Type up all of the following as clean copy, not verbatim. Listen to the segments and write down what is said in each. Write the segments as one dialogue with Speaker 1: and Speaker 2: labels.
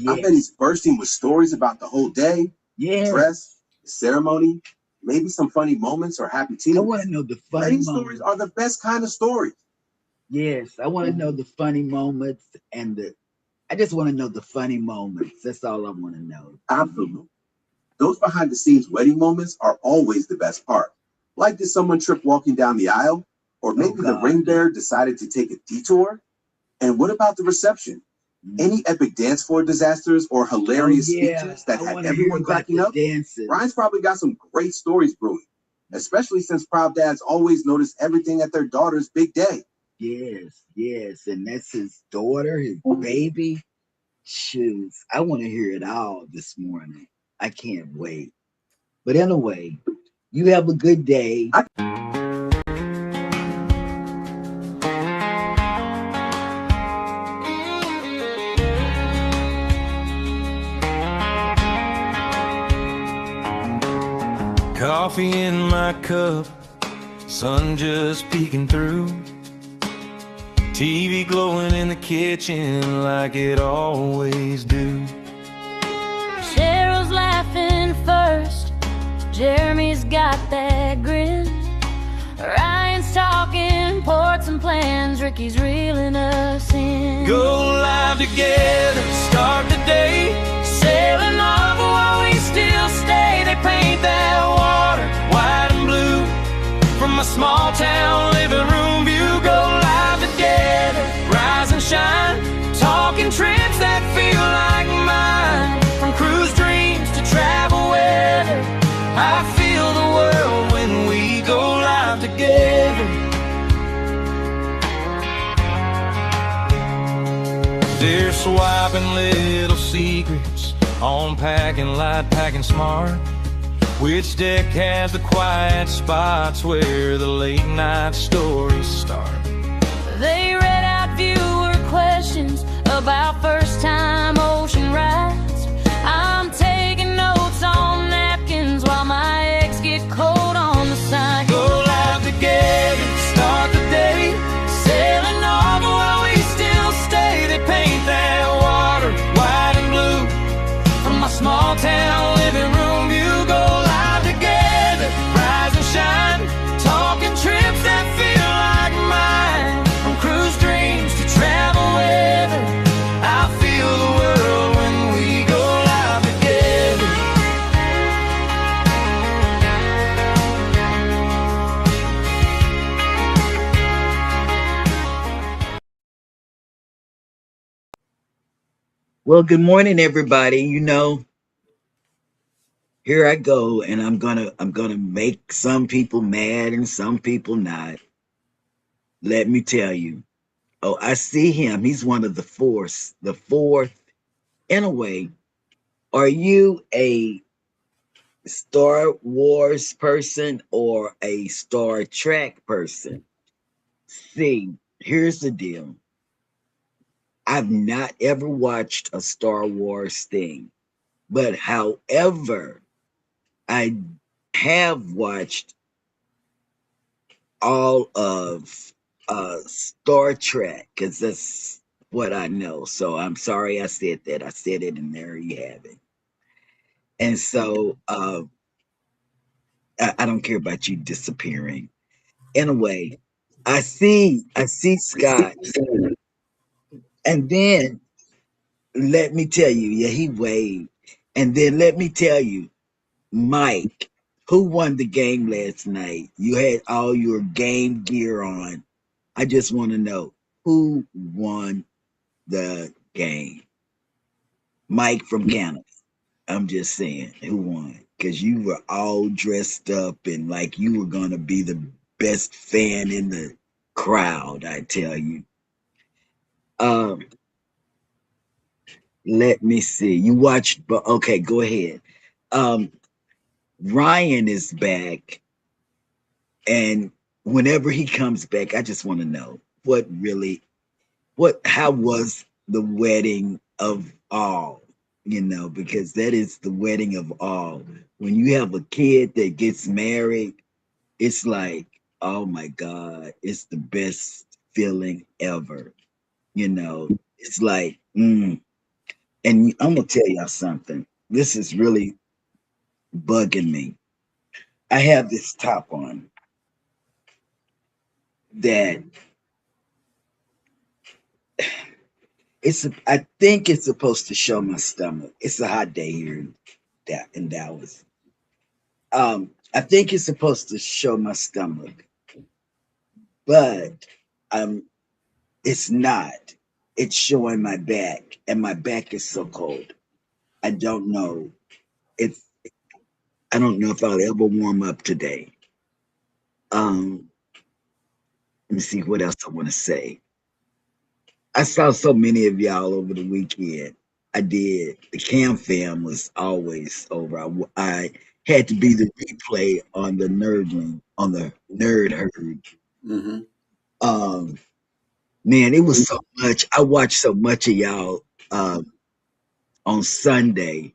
Speaker 1: I bet he's
Speaker 2: Yes.
Speaker 1: bursting with stories about the whole day, the
Speaker 2: Yes.
Speaker 1: dress, the ceremony, maybe some funny moments or happy
Speaker 2: I want
Speaker 1: tears.
Speaker 2: to know the funny
Speaker 1: Wedding stories
Speaker 2: moments.
Speaker 1: are the best kind of stories.
Speaker 2: Yes, I want to know the funny moments and the. I just want to know the funny moments. That's all I want to know.
Speaker 1: Absolutely. Those behind the scenes wedding moments are always the best part. Like, did someone trip walking down the aisle? Or
Speaker 2: Oh
Speaker 1: maybe the
Speaker 2: God.
Speaker 1: ring bearer decided to take a detour? And what about the reception?
Speaker 2: Mm.
Speaker 1: Any epic dance floor disasters or
Speaker 2: Oh
Speaker 1: hilarious
Speaker 2: yeah,
Speaker 1: speeches that
Speaker 2: I
Speaker 1: had
Speaker 2: want to hear
Speaker 1: everyone
Speaker 2: about
Speaker 1: cracking
Speaker 2: the
Speaker 1: up?
Speaker 2: dances.
Speaker 1: Ryan's probably got some great stories brewing, especially since proud dads always notice everything at their daughter's big day.
Speaker 2: Yes, yes, and that's his daughter, his baby. Shoes. I want to hear it all this morning. I can't wait. But anyway, you have a good day.
Speaker 1: I
Speaker 3: Coffee in my cup, sun just peeking through. TV glowing in the kitchen like it always do.
Speaker 4: Cheryl's laughing first, Jeremy's got that grin. Ryan's talking ports and plans, Ricky's reeling us in.
Speaker 3: Go live together, start the day, sailing off while we still stay. They paint that water white and blue from my small town living room view. Go live together, rise and shine, talking trips that feel like mine. From cruise dreams to travel weather, I feel the world when we go live together. They're swiping little secrets on packing light, packing smart. Which deck has the quiet spots where the late night stories start?
Speaker 4: They read out viewer questions about first time ocean rides. I'm taking notes on napkins while my eggs get cold on the side.
Speaker 3: Go live together, start the day, sailing off while we still stay. They paint that water white and blue from my small town living room view. Go live together, rise and shine, talking trips that feel like mine. From cruise dreams to travel weather, I feel the world when we go live together.
Speaker 2: Well, good morning, everybody. Here I go, and I'm gonna make some people mad and some people not. Let me tell you. Oh, I see him. He's one of the fourth. In a way, are you a Star Wars person or a Star Trek person? See, here's the deal. I've not ever watched a Star Wars thing, but however, I have watched all of Star Trek because that's what I know. So I'm sorry I said that. I said it, and there you have it. And so I don't care about you disappearing. Anyway, I see Scott, and then let me tell you, yeah, he waved, and then let me tell you, Mike, who won the game last night? You had all your game gear on. I just want to know who won the game. Mike from Canada. I'm just saying who won because you were all dressed up and like you were gonna be the best fan in the crowd. I tell you. Um, let me see. You watched, but okay, go ahead. Um, Ryan is back, and whenever he comes back, I just want to know how was the wedding of all, because that is the wedding of all. When you have a kid that gets married, it's like, oh my God, it's the best feeling ever. It's like, And I'm gonna tell y'all something. This is really bugging me. I have this top on that I think it's supposed to show my stomach. It's a hot day here in Dallas. I think it's supposed to show my stomach, but um, it's not. It's showing my back, and my back is so cold. I don't know if I don't know if I'll ever warm up today. Um, Let me see what else I want to say. I saw so many of y'all over the weekend. I did. The cam fam was always over. I had to be the replay on the nerdling on the nerd herd.
Speaker 5: Mm-hmm.
Speaker 2: Man, it was so much. I watched so much of y'all on Sunday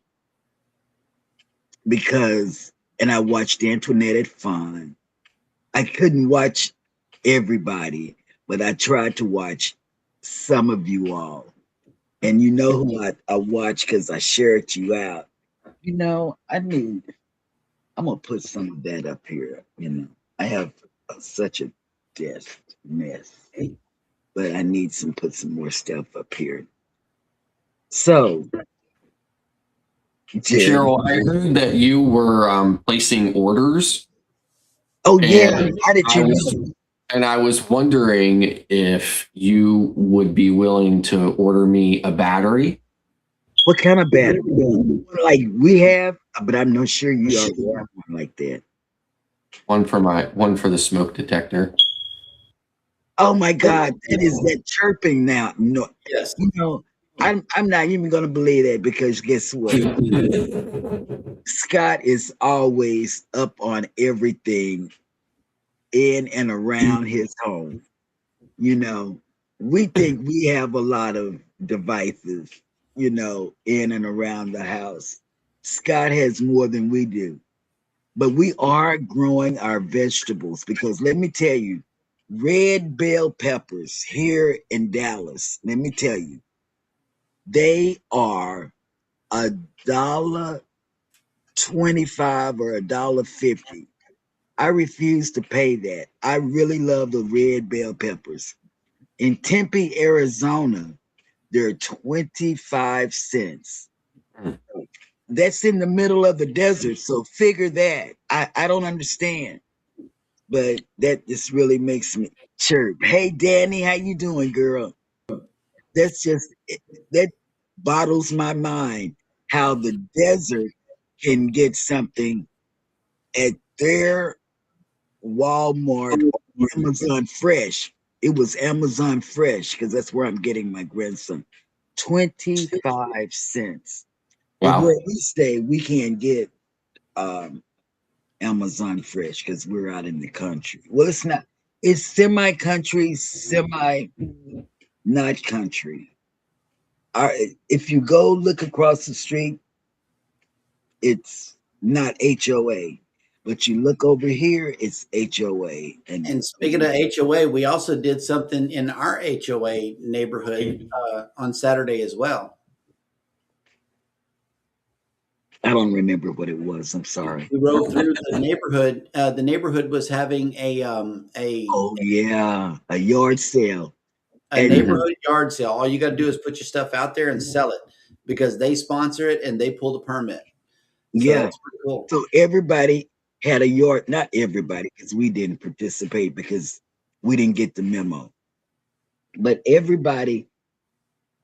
Speaker 2: and I watched Antoinette at Fun. I couldn't watch everybody, but I tried to watch some of you all. And you know who I watched because I shared you out. I'm gonna put some of that up here. I have such a desk mess, but I need put some more stuff up here. So,
Speaker 5: Cheryl, I heard that you were placing orders.
Speaker 2: Oh yeah,
Speaker 5: and
Speaker 2: how did you
Speaker 5: was,
Speaker 2: know?
Speaker 5: and I was wondering if you would be willing to order me a battery.
Speaker 2: What kind of battery? Like we have, but I'm not sure you already have one like that.
Speaker 5: One for the smoke detector.
Speaker 2: Oh my God, that is that chirping now. No,
Speaker 5: Yes.
Speaker 2: I'm not even gonna believe that because guess what? Scott is always up on everything in and around his home. We think we have a lot of devices, in and around the house. Scott has more than we do. But we are growing our vegetables because let me tell you, red bell peppers here in Dallas, let me tell you, they are $1.25 or $1.50. I refuse to pay that. I really love the red bell peppers. In Tempe, Arizona, they're 25 cents. That's in the middle of the desert, so figure that. I don't understand. But that just really makes me chirp. Hey Danny, how you doing, girl? That boggles my mind how the desert can get something at their Walmart or Amazon Fresh. It was Amazon Fresh because that's where I'm getting my grandson. 25 cents. And
Speaker 5: Wow.
Speaker 2: where we stay, we can't get Amazon Fresh because we're out in the country. Well, it's not. It's semi-country, not country. If you go look across the street, it's not HOA. But you look over here, it's HOA.
Speaker 5: And speaking of HOA, we also did something in our HOA neighborhood on Saturday as well.
Speaker 2: I don't remember what it was. I'm sorry.
Speaker 5: We rode through the neighborhood. The neighborhood was having a
Speaker 2: yard sale.
Speaker 5: A neighborhood yard sale. All you got to do is put your stuff out there and sell it because they sponsor it and they pull the permit. So
Speaker 2: yeah,
Speaker 5: that's pretty cool.
Speaker 2: So everybody had a yard. Not everybody, because we didn't participate because we didn't get the memo. But everybody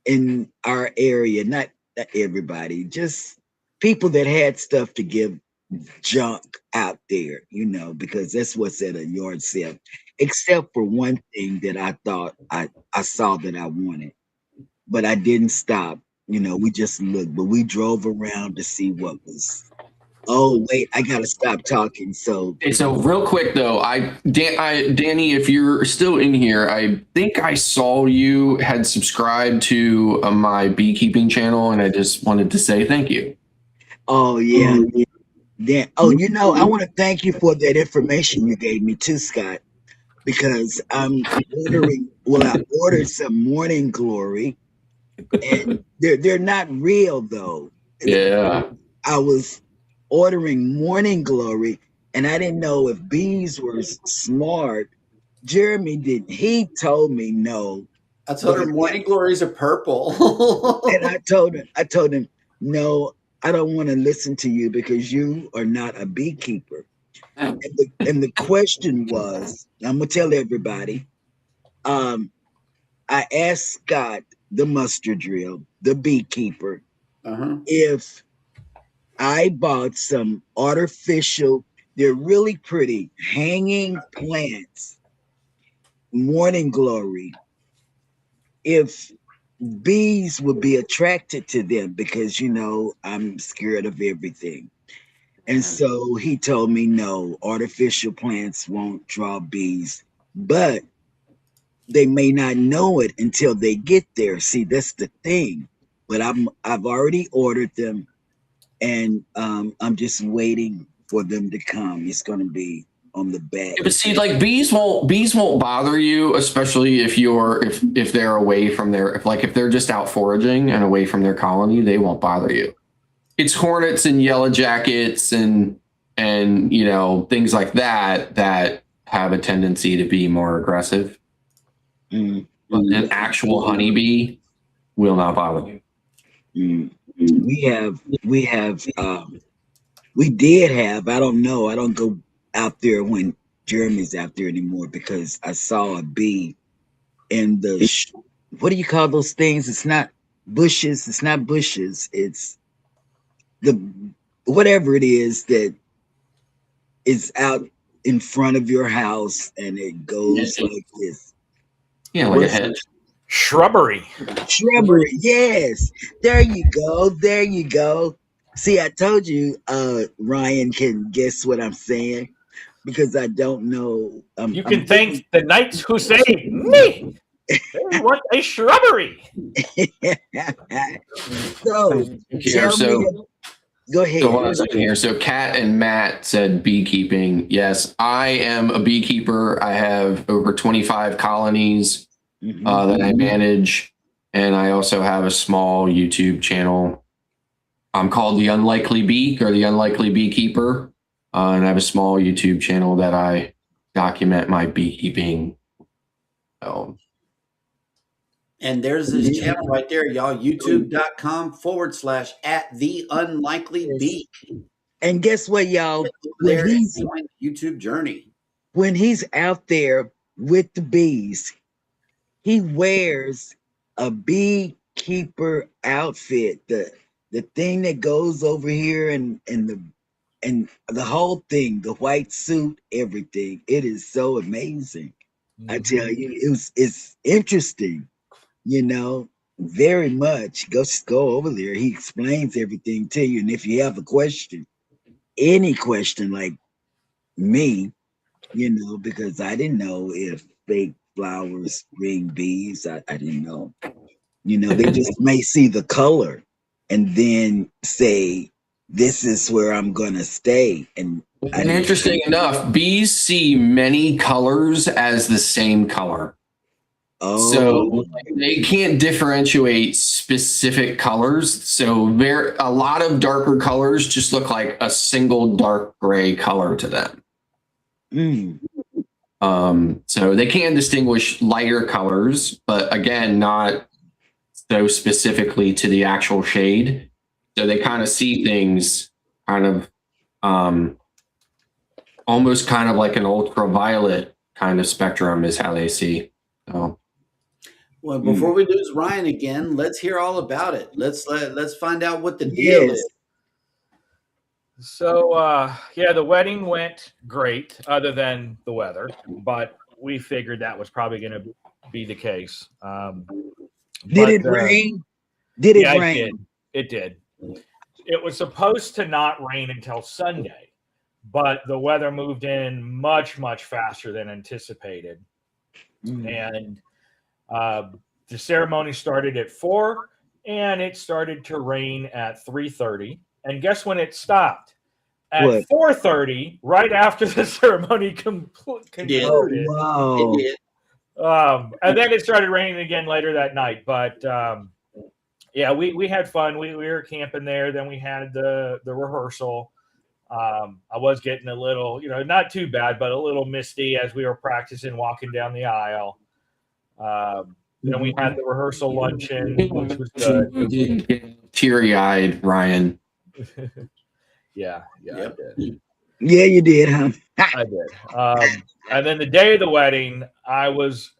Speaker 2: in our area, not everybody, just people that had stuff to give junk out there, because that's what's at a yard sale. Except for one thing that I thought I saw that I wanted, but I didn't stop. We just looked, but we drove around to see what was. Oh wait, I gotta stop talking. So
Speaker 5: real quick though, Danny, if you're still in here, I think I saw you had subscribed to my beekeeping channel, and I just wanted to say thank you.
Speaker 2: Oh yeah. I want to thank you for that information you gave me too, Scott, because I'm ordering. Well, I ordered some morning glory, And they're not real though.
Speaker 5: Yeah.
Speaker 2: I was ordering Morning Glory, and I didn't know if bees were smart. Jeremy didn't. He told me no.
Speaker 6: I told her
Speaker 2: But-
Speaker 6: morning glories are purple.
Speaker 2: And I told him, no, I don't want to listen to you because you are not a beekeeper. And the question was, I'm gonna tell everybody. I asked Scott, the mustard drill, the beekeeper, if I bought some artificial, they're really pretty hanging plants, Morning Glory, if bees would be attracted to them because, I'm scared of everything. And so he told me, no, artificial plants won't draw bees, but they may not know it until they get there. See, that's the thing. But I've already ordered them, and I'm just waiting for them to come. It's going to be on the back.
Speaker 5: Yeah, but see, like bees won't bother you, especially if they're away from if they're just out foraging and away from their colony, they won't bother you. It's hornets and yellow jackets and things like that have a tendency to be more aggressive.
Speaker 2: Mm.
Speaker 5: But an actual honeybee will not bother you.
Speaker 2: Mm. We did have, I don't know, I don't go out there when Jeremy's out there anymore because I saw a bee in the, what do you call those things? It's not bushes. It's the, whatever it is that is out in front of your house and it goes like this.
Speaker 5: Yeah, like a hedge.
Speaker 7: Shrubbery.
Speaker 2: Yes. There you go. See, I told you Ryan can guess what I'm saying because I don't know.
Speaker 7: You can thank the knights who saved me. They want a shrubbery.
Speaker 2: So, go ahead.
Speaker 5: So hold on a second here. So Kat and Matt said beekeeping. Yes, I am a beekeeper. I have over 25 colonies that I manage. And I also have a small YouTube channel. I'm called The Unlikely Beak or The Unlikely Beekeeper. And I have a small YouTube channel that I document my beekeeping.
Speaker 6: And there's this channel right there, y'all, youtube.com/@theunlikelybeak.
Speaker 2: And guess what, y'all?
Speaker 6: There is the YouTube journey.
Speaker 2: When he's out there with the bees, he wears a beekeeper outfit, the thing that goes over here and the whole thing, the white suit, everything. It is so amazing. I tell you, it's interesting, very much. Go over there. He explains everything to you. And if you have a question, any question like me, because I didn't know if fake flowers bring bees. I didn't know. They just may see the color and then say, this is where I'm going to stay. And
Speaker 5: interesting enough, bees see many colors as the same color.
Speaker 2: Oh.
Speaker 5: So they can't differentiate specific colors. So a lot of darker colors just look like a single dark gray color to them. So they can distinguish lighter colors, but again, not so specifically to the actual shade. So they kind of see things kind of almost kind of like an ultraviolet kind of spectrum is how they see. So.
Speaker 6: Well, before we lose Ryan again, let's hear all about it. Let's find out what the deal is.
Speaker 7: So, the wedding went great, other than the weather, but we figured that was probably going to be the case.
Speaker 2: Did it rain? Did it rain?
Speaker 7: It did. It was supposed to not rain until Sunday, but the weather moved in much, much faster than anticipated. And the ceremony started at 4, and it started to rain at 3:30. And guess when it stopped? At 4:30, right after the ceremony concluded.
Speaker 2: Oh, wow.
Speaker 6: It did.
Speaker 7: And then it started raining again later that night. But yeah, we had fun. We were camping there. Then we had the rehearsal. I was getting a little, not too bad, but a little misty as we were practicing walking down the aisle. Then we had the rehearsal luncheon, which was good.
Speaker 5: Teary eyed, Ryan.
Speaker 7: Yeah,
Speaker 6: Yep.
Speaker 7: I did.
Speaker 2: Yeah, you did, huh?
Speaker 7: I did. And then the day of the wedding, I was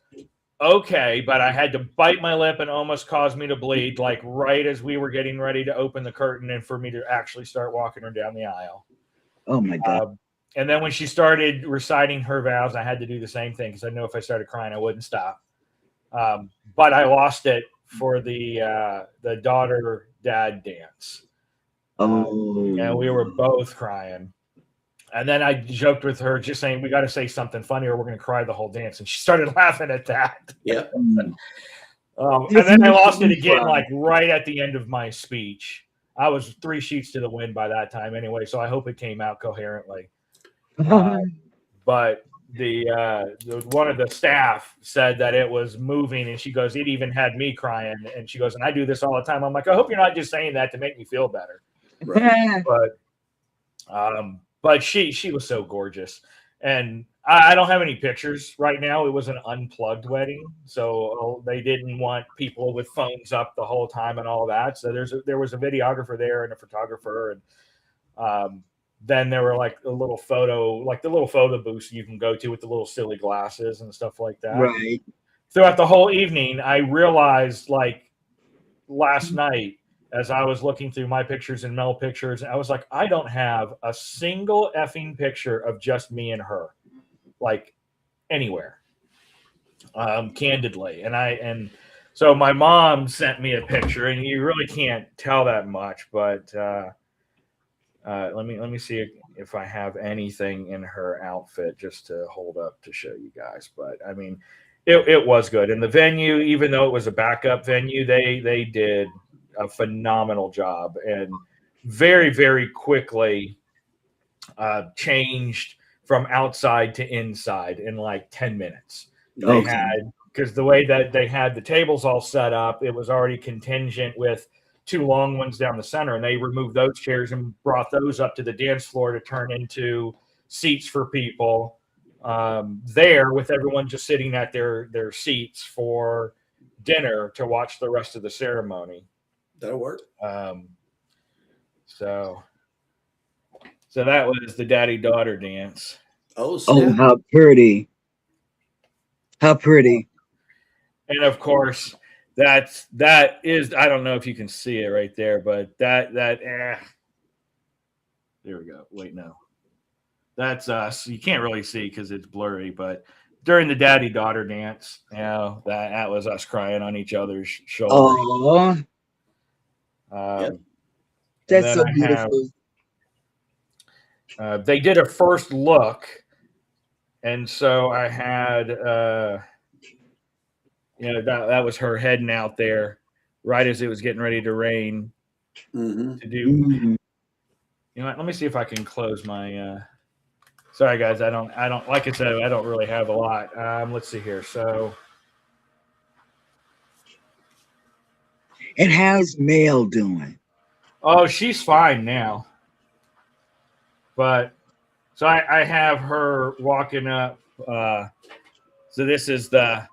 Speaker 7: okay, but I had to bite my lip and almost caused me to bleed, like right as we were getting ready to open the curtain and for me to actually start walking her down the aisle.
Speaker 2: Oh my God.
Speaker 7: And then when she started reciting her vows, I had to do the same thing because I knew if I started crying, I wouldn't stop. But I lost it for the daughter-dad dance. And we were both crying. And then I joked with her, just saying, we got to say something funny or we're going to cry the whole dance. And she started laughing at that.
Speaker 6: Yep.
Speaker 7: And then I lost it again, like right at the end of my speech. I was 3 sheets to the wind by that time anyway, so I hope it came out coherently. But the one of the staff said that it was moving, and she goes, it even had me crying. And she goes, and I do this all the time. I'm like, I hope you're not just saying that to make me feel better.
Speaker 6: Right.
Speaker 7: But she was so gorgeous, and I don't have any pictures right now. It was an unplugged wedding, so they didn't want people with phones up the whole time and all that. So there was a videographer there and a photographer, and then there were like the little photo booths you can go to with the little silly glasses and stuff like that.
Speaker 2: Right.
Speaker 7: Throughout the whole evening, I realized, like last night, as I was looking through my pictures and Mel pictures, I was like, I don't have a single effing picture of just me and her, like anywhere, candidly. And so my mom sent me a picture, and you really can't tell that much, but let me see if I have anything in her outfit just to hold up to show you guys. But I mean, it was good. And the venue, even though it was a backup venue, they did a phenomenal job and very, very quickly changed from outside to inside in like 10 minutes. They had, because the way that they had the tables all set up, it was already contingent with 2 long ones down the center, and they removed those chairs and brought those up to the dance floor to turn into seats for people there, with everyone just sitting at their seats for dinner to watch the rest of the ceremony.
Speaker 6: That'll work.
Speaker 7: So that was the daddy-daughter dance.
Speaker 6: Oh, snap.
Speaker 2: Oh, how pretty. How pretty.
Speaker 7: And of course, that is, I don't know if you can see it right there, but there we go. Wait, no. That's us. You can't really see because it's blurry, but during the daddy-daughter dance, that was us crying on each other's shoulders.
Speaker 2: Oh. That's so beautiful.
Speaker 7: They did a first look, and so I had that was her heading out there right as it was getting ready to rain.
Speaker 6: Mm-hmm.
Speaker 7: To do let me see if I can close my sorry guys, I don't like I said, I don't really have a lot. Let's see here. So,
Speaker 2: and how's Mel doing?
Speaker 7: Oh, she's fine now. But so I have her walking up. So this is the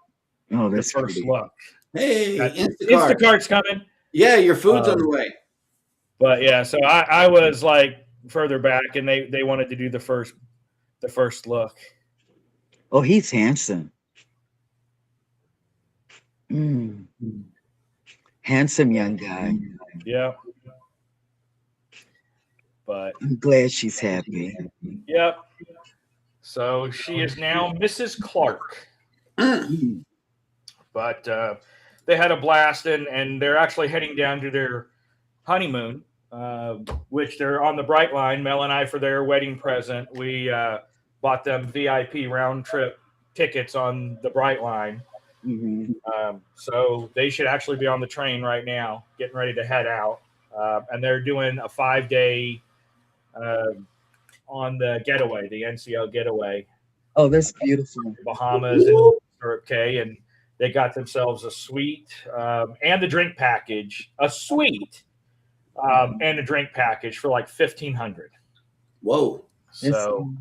Speaker 7: first
Speaker 2: pretty.
Speaker 7: look.
Speaker 6: Hey,
Speaker 7: Instacart's coming.
Speaker 6: Yeah, your food's on the way.
Speaker 7: But yeah, so I was like further back, and they wanted to do the first look.
Speaker 2: Oh, he's handsome. Handsome young guy.
Speaker 7: Yeah. But
Speaker 2: I'm glad she's happy.
Speaker 7: Yep. So she is now Mrs. Clark. But they had a blast, and they're actually heading down to their honeymoon, which they're on the Bright Line. Mel and I, for their wedding present, we bought them VIP round trip tickets on the Bright Line.
Speaker 2: Mm-hmm.
Speaker 7: So they should actually be on the train right now, getting ready to head out. And they're doing a 5-day on the getaway, the NCO getaway.
Speaker 2: Oh, that's beautiful.
Speaker 7: Bahamas and Syrup Cay, and They got themselves a suite and the drink package, a suite and a drink package for like $1,500.
Speaker 6: Whoa.
Speaker 7: So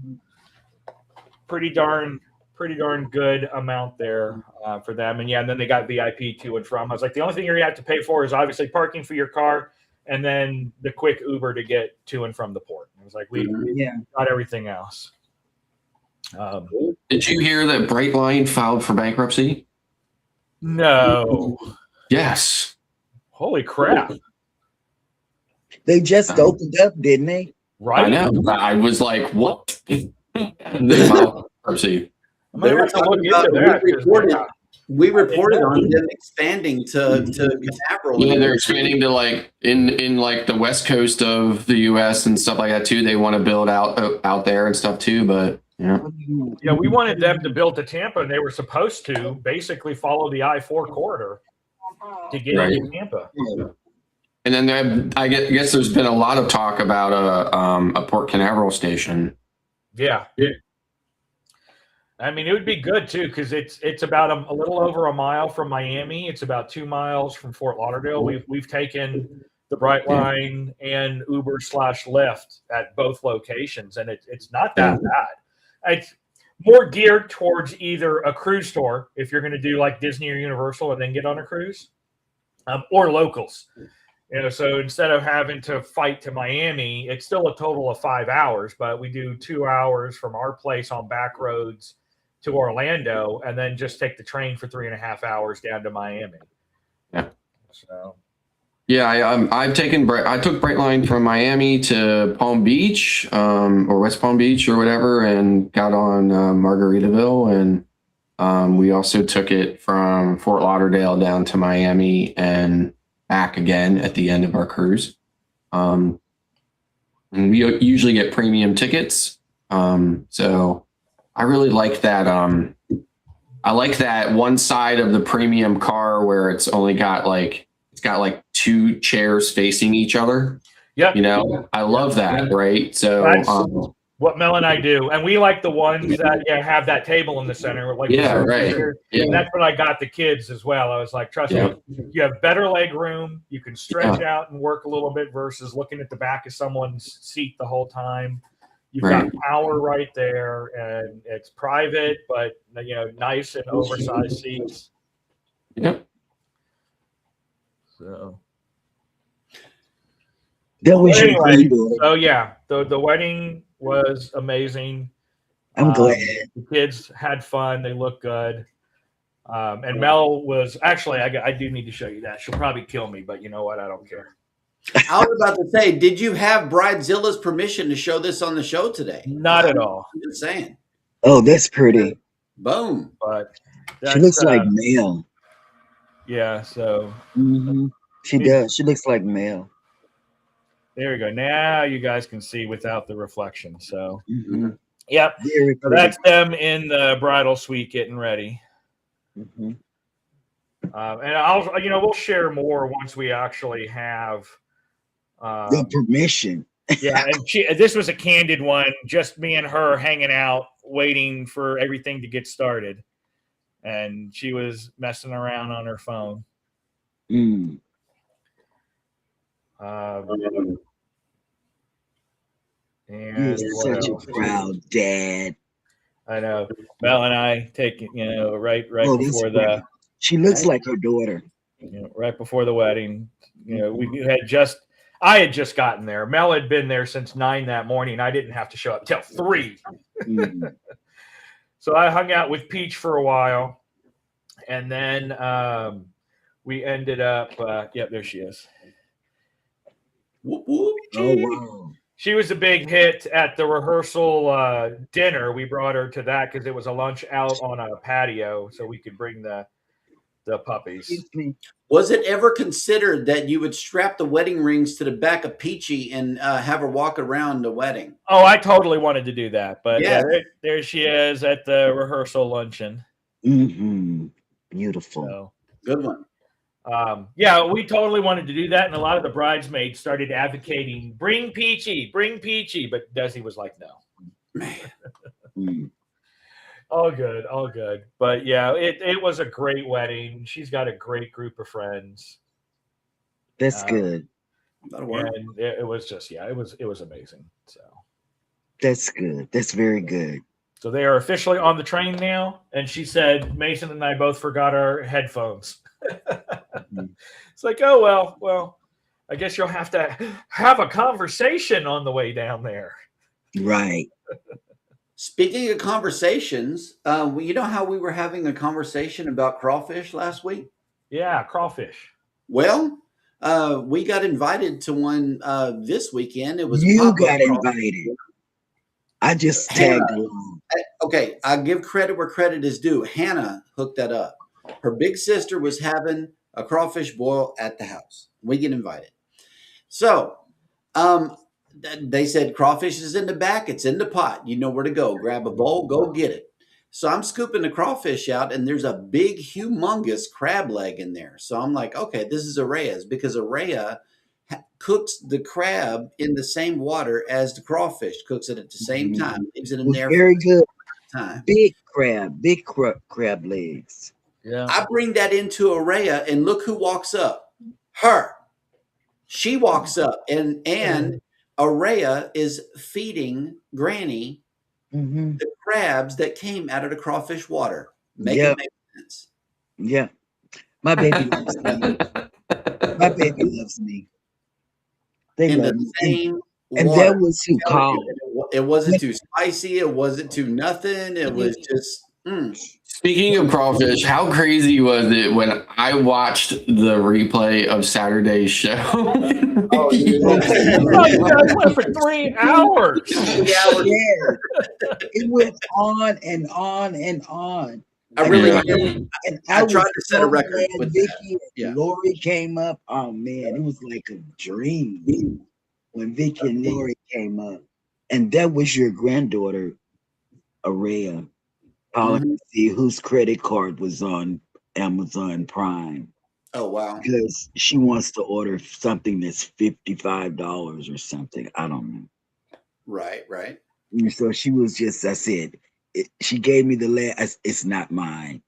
Speaker 7: pretty darn good amount there for them. And then they got VIP to and from. I was like, the only thing you're gonna have to pay for is obviously parking for your car and then the quick Uber to get to and from the port. I was like, we got everything else.
Speaker 5: Did you hear that Brightline filed for bankruptcy?
Speaker 7: No.
Speaker 5: Yes.
Speaker 7: Holy crap.
Speaker 2: They just opened up, didn't they?
Speaker 7: Right.
Speaker 5: I know. I was like, what? They filed bankruptcy.
Speaker 6: They were talking about we reported on them expanding to Canaveral.
Speaker 5: Yeah, they're expanding to like in like the west coast of the U.S. and stuff like that too. They want to build out there and stuff too. But yeah,
Speaker 7: we wanted them to build to Tampa, and they were supposed to basically follow the I-4 corridor to get into Tampa.
Speaker 5: And then I guess there's been a lot of talk about a Port Canaveral station.
Speaker 7: Yeah. I mean, it would be good too because it's about a little over a mile from Miami. It's about 2 miles from Fort Lauderdale. We've taken the Brightline and Uber/Lyft at both locations, and it's not that bad. It's more geared towards either a cruise tour if you're going to do like Disney or Universal and then get on a cruise, or locals. So instead of having to fight to Miami, it's still a total of 5 hours, but we do 2 hours from our place on back roads to Orlando, and then just take the train for 3.5 hours down to Miami.
Speaker 5: Yeah.
Speaker 7: So.
Speaker 5: Yeah, I took Brightline from Miami to Palm Beach, or West Palm Beach or whatever, and got on Margaritaville, and we also took it from Fort Lauderdale down to Miami and back again at the end of our cruise. And we usually get premium tickets, so I really like that. I like that one side of the premium car where it's only got like 2 chairs facing each other.
Speaker 7: Yeah,
Speaker 5: I love that. Right. So
Speaker 7: that's what Mel and I do, and we like the ones that have that table in the center. Like
Speaker 5: right.
Speaker 7: And that's what I got the kids as well. I was like, trust me, you have better leg room. You can stretch out and work a little bit versus looking at the back of someone's seat the whole time. You've got power right there, and it's private, but nice and oversized seats.
Speaker 5: Yep.
Speaker 7: So
Speaker 2: that was
Speaker 7: anyway, so yeah, the wedding was amazing.
Speaker 2: I'm glad
Speaker 7: the kids had fun. They looked good. And Mel was actually, I do need to show you that. She'll probably kill me, but you know what? I don't care.
Speaker 6: I was about to say, did you have Bridezilla's permission to show this on the show today?
Speaker 7: Not at all.
Speaker 6: I'm just saying.
Speaker 2: Oh, that's pretty.
Speaker 6: Boom.
Speaker 7: But
Speaker 2: she looks like Mel.
Speaker 7: Yeah, so
Speaker 2: she does. She looks like Mel.
Speaker 7: There we go. Now you guys can see without the reflection. So yep. So that's them in the bridal suite getting ready. And I'll we'll share more once we actually have
Speaker 2: the permission.
Speaker 7: Yeah, and this was a candid one, just me and her hanging out, waiting for everything to get started. And she was messing around on her phone. And
Speaker 2: you're such a proud dad.
Speaker 7: I know. Mel and I taking, right before the.
Speaker 2: She looks like her daughter.
Speaker 7: Right before the wedding, I had just gotten there. Mel had been there since 9 that morning. I didn't have to show up till 3. So I hung out with Peach for a while, and then we ended up. There she is.
Speaker 6: Whoop, whoop.
Speaker 2: Oh wow!
Speaker 7: She was a big hit at the rehearsal dinner. We brought her to that because it was a lunch out on a patio, so we could bring the puppies.
Speaker 6: Was it ever considered that you would strap the wedding rings to the back of Peachy and have her walk around the wedding?
Speaker 7: Oh, I totally wanted to do that, but there she is at the rehearsal luncheon.
Speaker 2: Beautiful.
Speaker 7: So,
Speaker 6: good one.
Speaker 7: We totally wanted to do that, and a lot of the bridesmaids started advocating, bring Peachy, but Desi was like, no. All good, all good. But yeah, it was a great wedding. She's got a great group of friends.
Speaker 2: That's
Speaker 7: Uh,
Speaker 2: good.
Speaker 6: That'll work.
Speaker 7: and it was just it was amazing.
Speaker 2: That's good. That's very good.
Speaker 7: So they are officially on the train now. And she said Mason and I both forgot our headphones. It's like, oh well, I guess you'll have to have a conversation on the way down there.
Speaker 2: Right.
Speaker 6: Speaking of conversations, you know how we were having a conversation about crawfish last week?
Speaker 7: Yeah, crawfish.
Speaker 6: Well, we got invited to one this weekend. It was a
Speaker 2: You
Speaker 6: pop-up
Speaker 2: got
Speaker 6: crawfish.
Speaker 2: invited. I just
Speaker 6: Hannah,
Speaker 2: tagged along.
Speaker 6: okay, I give credit where credit is due. Hannah hooked that up. Her big sister was having a crawfish boil at the house. We get invited. So, they said crawfish is in the back. It's in the pot. You know where to go. Grab a bowl, go get it. So I'm scooping the crawfish out, and there's a big, humongous crab leg in there. So I'm like, okay, this is Araya's because Araya cooks the crab in the same water as the crawfish, cooks it at the same time, leaves it in there
Speaker 2: Very good.
Speaker 6: for time.
Speaker 2: Big crab legs.
Speaker 7: Yeah.
Speaker 6: I bring that into Araya, and look who walks up. Her. She walks up, and Araya is feeding Granny
Speaker 2: Mm-hmm.
Speaker 6: the crabs that came out of the crawfish water. Make
Speaker 2: Yep.
Speaker 6: it make sense.
Speaker 2: Yeah. My baby loves me. My baby loves me. They
Speaker 6: In
Speaker 2: love
Speaker 6: the
Speaker 2: me.
Speaker 6: same
Speaker 2: And
Speaker 6: water.
Speaker 2: that was who called.
Speaker 6: It wasn't too spicy. It wasn't too nothing. It was just.
Speaker 5: Speaking of crawfish, how crazy was it when I watched the replay of Saturday's show?
Speaker 6: Oh, dude.
Speaker 7: Oh, you guys went for 3 hours.
Speaker 2: Yeah. It went on and on and on.
Speaker 6: I really
Speaker 5: Yeah.
Speaker 6: did.
Speaker 2: And
Speaker 6: I
Speaker 2: was
Speaker 6: tried to set a
Speaker 2: so
Speaker 6: record
Speaker 2: glad
Speaker 6: with
Speaker 2: Vicky
Speaker 6: that.
Speaker 2: and
Speaker 6: Yeah.
Speaker 2: Lori came up. Oh man, it was like a dream when Vicky and Lori came up. And that was your granddaughter, Araya. All I could see whose credit card was on Amazon Prime.
Speaker 6: Oh, wow.
Speaker 2: Because she wants to order something that's $55 or something. I don't know.
Speaker 6: Right.
Speaker 2: And so she was just, I said, she gave me the last, it's not mine.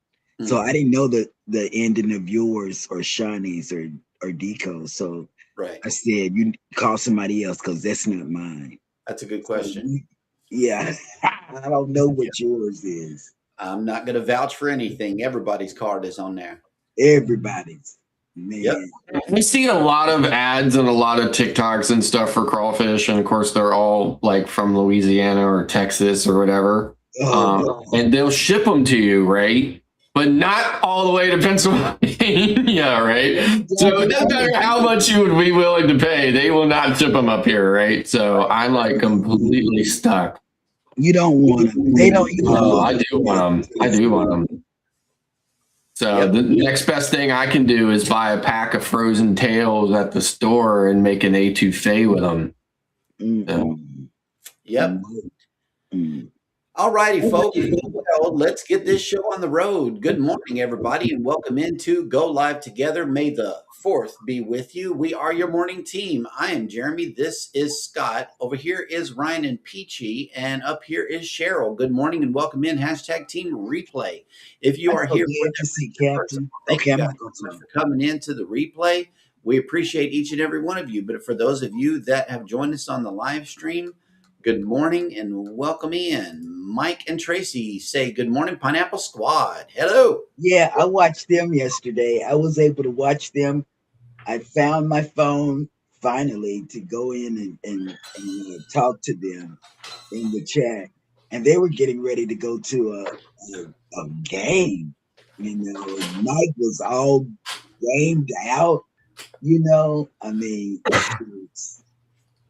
Speaker 2: So I didn't know the ending of yours or Shawnee's or Deco's. So
Speaker 6: Right.
Speaker 2: I said, you call somebody else because that's not mine.
Speaker 6: That's a good question.
Speaker 2: Yeah. I don't know what yours is.
Speaker 6: I'm not going to vouch for anything. Everybody's card is on there.
Speaker 2: Everybody's. Man.
Speaker 6: Yep.
Speaker 5: We see a lot of ads and a lot of TikToks and stuff for crawfish, and of course they're all like from Louisiana or Texas or whatever. And they'll ship them to you, right? But not all the way to Pennsylvania, right? So it doesn't matter how much you would be willing to pay, they will not ship them up here, right? So I'm like completely stuck.
Speaker 2: You don't want them. They don't.
Speaker 5: Oh, I do want them. I do want them. So the next best thing I can do is buy a pack of frozen tails at the store and make an etouffee with them. So.
Speaker 6: Yep. All righty, folks. Well, let's get this show on the road. Good morning, everybody, and welcome into Go Live Together. May the 4th be with you. We are your morning team. I am Jeremy. This is Scott. Over here is Ryan and Peachy, and up here is Cheryl. Good morning and welcome in. #Team Replay. If you are here,
Speaker 2: Captain.
Speaker 6: thank you guys so much for coming into the replay. We appreciate each and every one of you. But for those of you that have joined us on the live stream, good morning and welcome in. Mike and Tracy say good morning, Pineapple Squad. Hello.
Speaker 2: Yeah, I watched them yesterday. I was able to watch them. I found my phone finally to go in and talk to them in the chat. And they were getting ready to go to a game. You know, Mike was all gamed out. You know, I mean,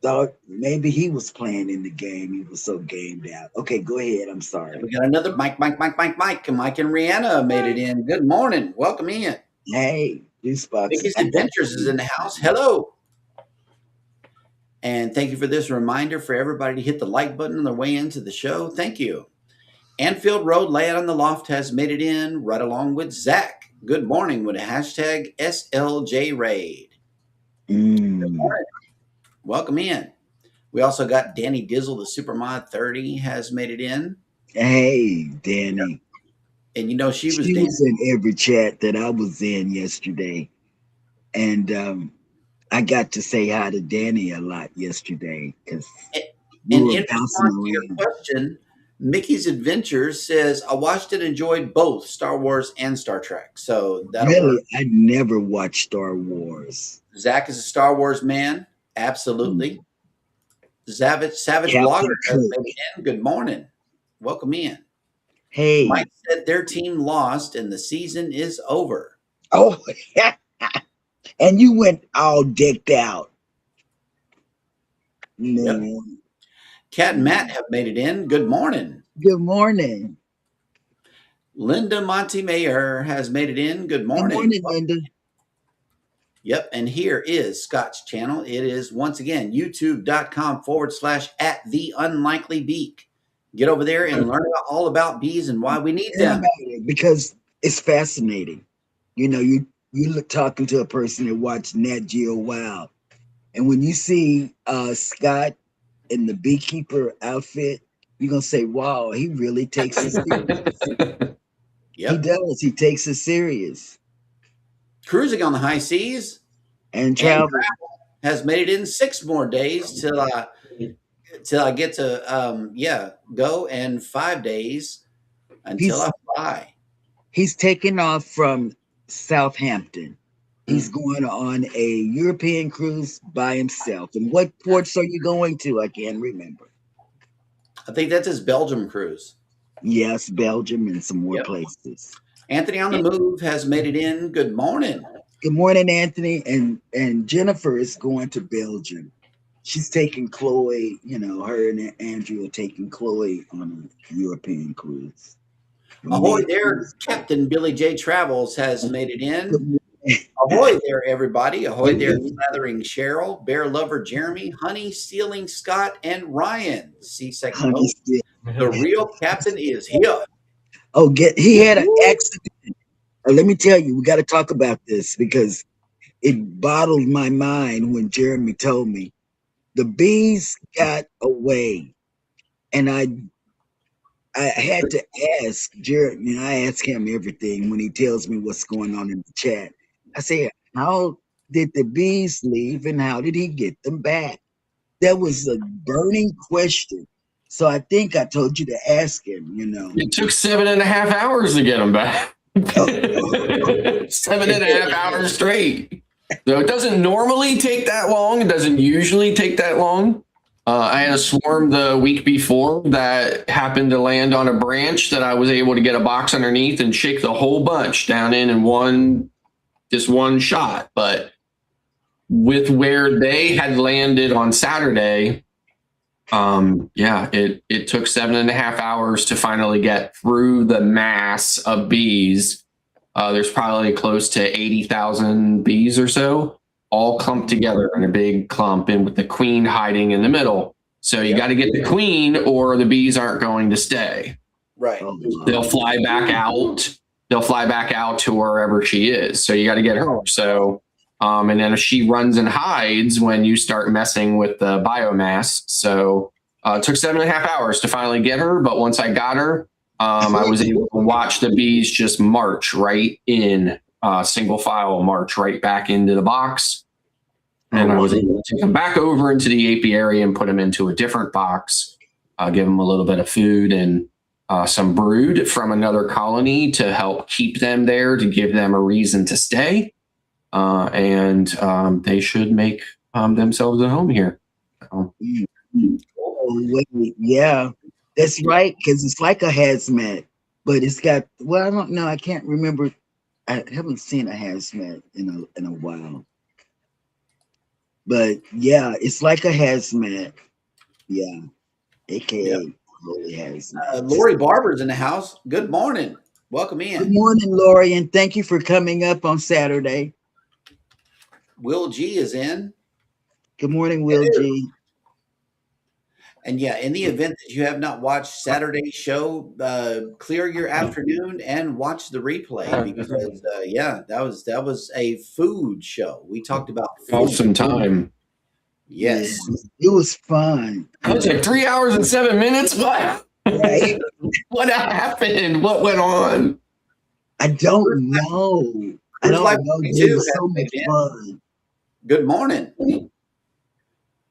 Speaker 2: thought maybe he was playing in the game. He was so gamed out. Okay, go ahead. I'm sorry.
Speaker 6: We got another Mike. And Mike and Rihanna made it in. Good morning. Welcome in.
Speaker 2: Hey,
Speaker 6: Vicky's Adventures is in the house. Hello. And thank you for this reminder for everybody to hit the like button on their way into the show. Thank you. Anfield Road Layout on the Loft has made it in right along with Zach. Good morning with a #SLJRaid. Good morning. Welcome in. We also got Danny Dizzle, the Supermod 30 has made it in.
Speaker 2: Hey, Danny.
Speaker 6: And you know, she was
Speaker 2: She was
Speaker 6: dancing.
Speaker 2: in every chat that I was in yesterday. And I got to say hi to Danny a lot yesterday because we
Speaker 6: And
Speaker 2: were
Speaker 6: in
Speaker 2: bouncing
Speaker 6: response to your
Speaker 2: around.
Speaker 6: question, Mickey's Adventures says, I watched and enjoyed both Star Wars and Star Trek. So that'll work.
Speaker 2: Really, I never watched Star Wars.
Speaker 6: Zach is a Star Wars man. Absolutely. Savage Blogger
Speaker 2: Captain
Speaker 6: has
Speaker 2: Kirk.
Speaker 6: made it in. Good morning. Welcome in.
Speaker 2: Hey.
Speaker 6: Mike said their team lost and the season is over.
Speaker 2: Oh, and you went all decked out.
Speaker 6: Yep.
Speaker 2: Man.
Speaker 6: Cat and Matt have made it in. Good morning.
Speaker 2: Good morning.
Speaker 6: Linda Montemayor has made it in. Good
Speaker 2: Good
Speaker 6: morning.
Speaker 2: morning, Linda.
Speaker 6: Yep. And here is Scott's channel. It is once again youtube.com/at the unlikely beak. Get over there and learn all about bees and why we need them.
Speaker 2: Because it's fascinating. You know, you look talking to a person that watched Nat Geo Wild, and when you see Scott in the beekeeper outfit, you're gonna say, "Wow, he really takes it serious."
Speaker 6: Yep.
Speaker 2: He does. He takes it serious.
Speaker 6: Cruising on the high seas
Speaker 2: and travel
Speaker 6: has made it in 6 more days till I get to go, and 5 days until I fly.
Speaker 2: He's taking off from Southampton. He's going on a European cruise by himself. And what ports are you going to? I can't remember.
Speaker 6: I think that's his Belgium cruise.
Speaker 2: Yes, Belgium and some more places.
Speaker 6: Anthony on the Move has made it in. Good morning.
Speaker 2: Good morning, Anthony. And Jennifer is going to Belgium. She's taking Chloe, you know, her and Andrew are taking Chloe on a European cruise.
Speaker 6: Ahoy there, Captain Billy J. Travels has made it in. Ahoy there, everybody. Ahoy there, Slathering Cheryl, Bear Lover Jeremy, Honey Stealing Scott, and Ryan. C-second host. The real captain is here.
Speaker 2: Oh, he had an accident. Let me tell you, we got to talk about this because it bottled my mind when Jeremy told me the bees got away, and I had to ask Jeremy. I ask him everything when he tells me what's going on in the chat. I say, how did the bees leave, and how did he get them back? That was a burning question. So I think I told you to ask him. You know,
Speaker 5: it took 7.5 hours to get them back. 7.5 hours straight. So it doesn't normally take that long. It doesn't usually take that long. I had a swarm the week before that happened to land on a branch that I was able to get a box underneath and shake the whole bunch down in just one shot. But with where they had landed on Saturday, it took 7.5 hours to finally get through the mass of bees. There's probably close to 80,000 bees or so, all clumped together in a big clump, and with the queen hiding in the middle. So you got to get the queen, or the bees aren't going to stay.
Speaker 6: Right.
Speaker 5: They'll fly back out. They'll fly back out to wherever she is. So you got to get her. So, and then if she runs and hides when you start messing with the biomass. So it took 7.5 hours to finally get her. But once I got her, I was able to watch the bees just march right in, single file march right back into the box. And I was able to take them back over into the apiary and put them into a different box, give them a little bit of food and some brood from another colony to help keep them there, to give them a reason to stay. And they should make themselves a home here.
Speaker 2: Yeah, that's right, because it's like a hazmat, but it's got, well, I don't know, I can't remember. I haven't seen a hazmat in a while. But yeah, it's like a hazmat. Yeah, aka Lori hazmat.
Speaker 6: Lori Barber's in the house. Good morning. Welcome in.
Speaker 2: Good morning, Lori, and thank you for coming up on Saturday.
Speaker 6: Will G is in.
Speaker 2: Good morning, Will G.
Speaker 6: And yeah, in the event that you have not watched Saturday's show, clear your afternoon and watch the replay, because that was a food show. We talked about food.
Speaker 5: Awesome time.
Speaker 6: Yes,
Speaker 2: it was fun.
Speaker 5: It was like 3 hours and 7 minutes. What?
Speaker 2: Right?
Speaker 5: What happened? What went on?
Speaker 2: I don't know. I don't
Speaker 6: Life
Speaker 2: know.
Speaker 6: 22
Speaker 2: It was
Speaker 6: has
Speaker 2: so much
Speaker 6: made it.
Speaker 2: fun.
Speaker 6: Good morning.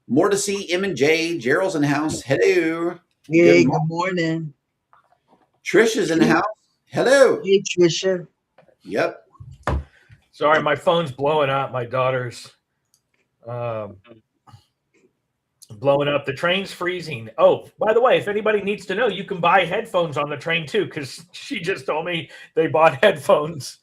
Speaker 6: More to see. M and J. Gerald's in the house. Hello.
Speaker 2: Hey,
Speaker 6: Good
Speaker 2: good morning.
Speaker 6: Trish is in the house. Hello.
Speaker 2: Hey, Trisha.
Speaker 6: Yep.
Speaker 7: Sorry, my phone's blowing up. My daughter's blowing up. The train's freezing. Oh, by the way, if anybody needs to know, you can buy headphones on the train too, because she just told me they bought headphones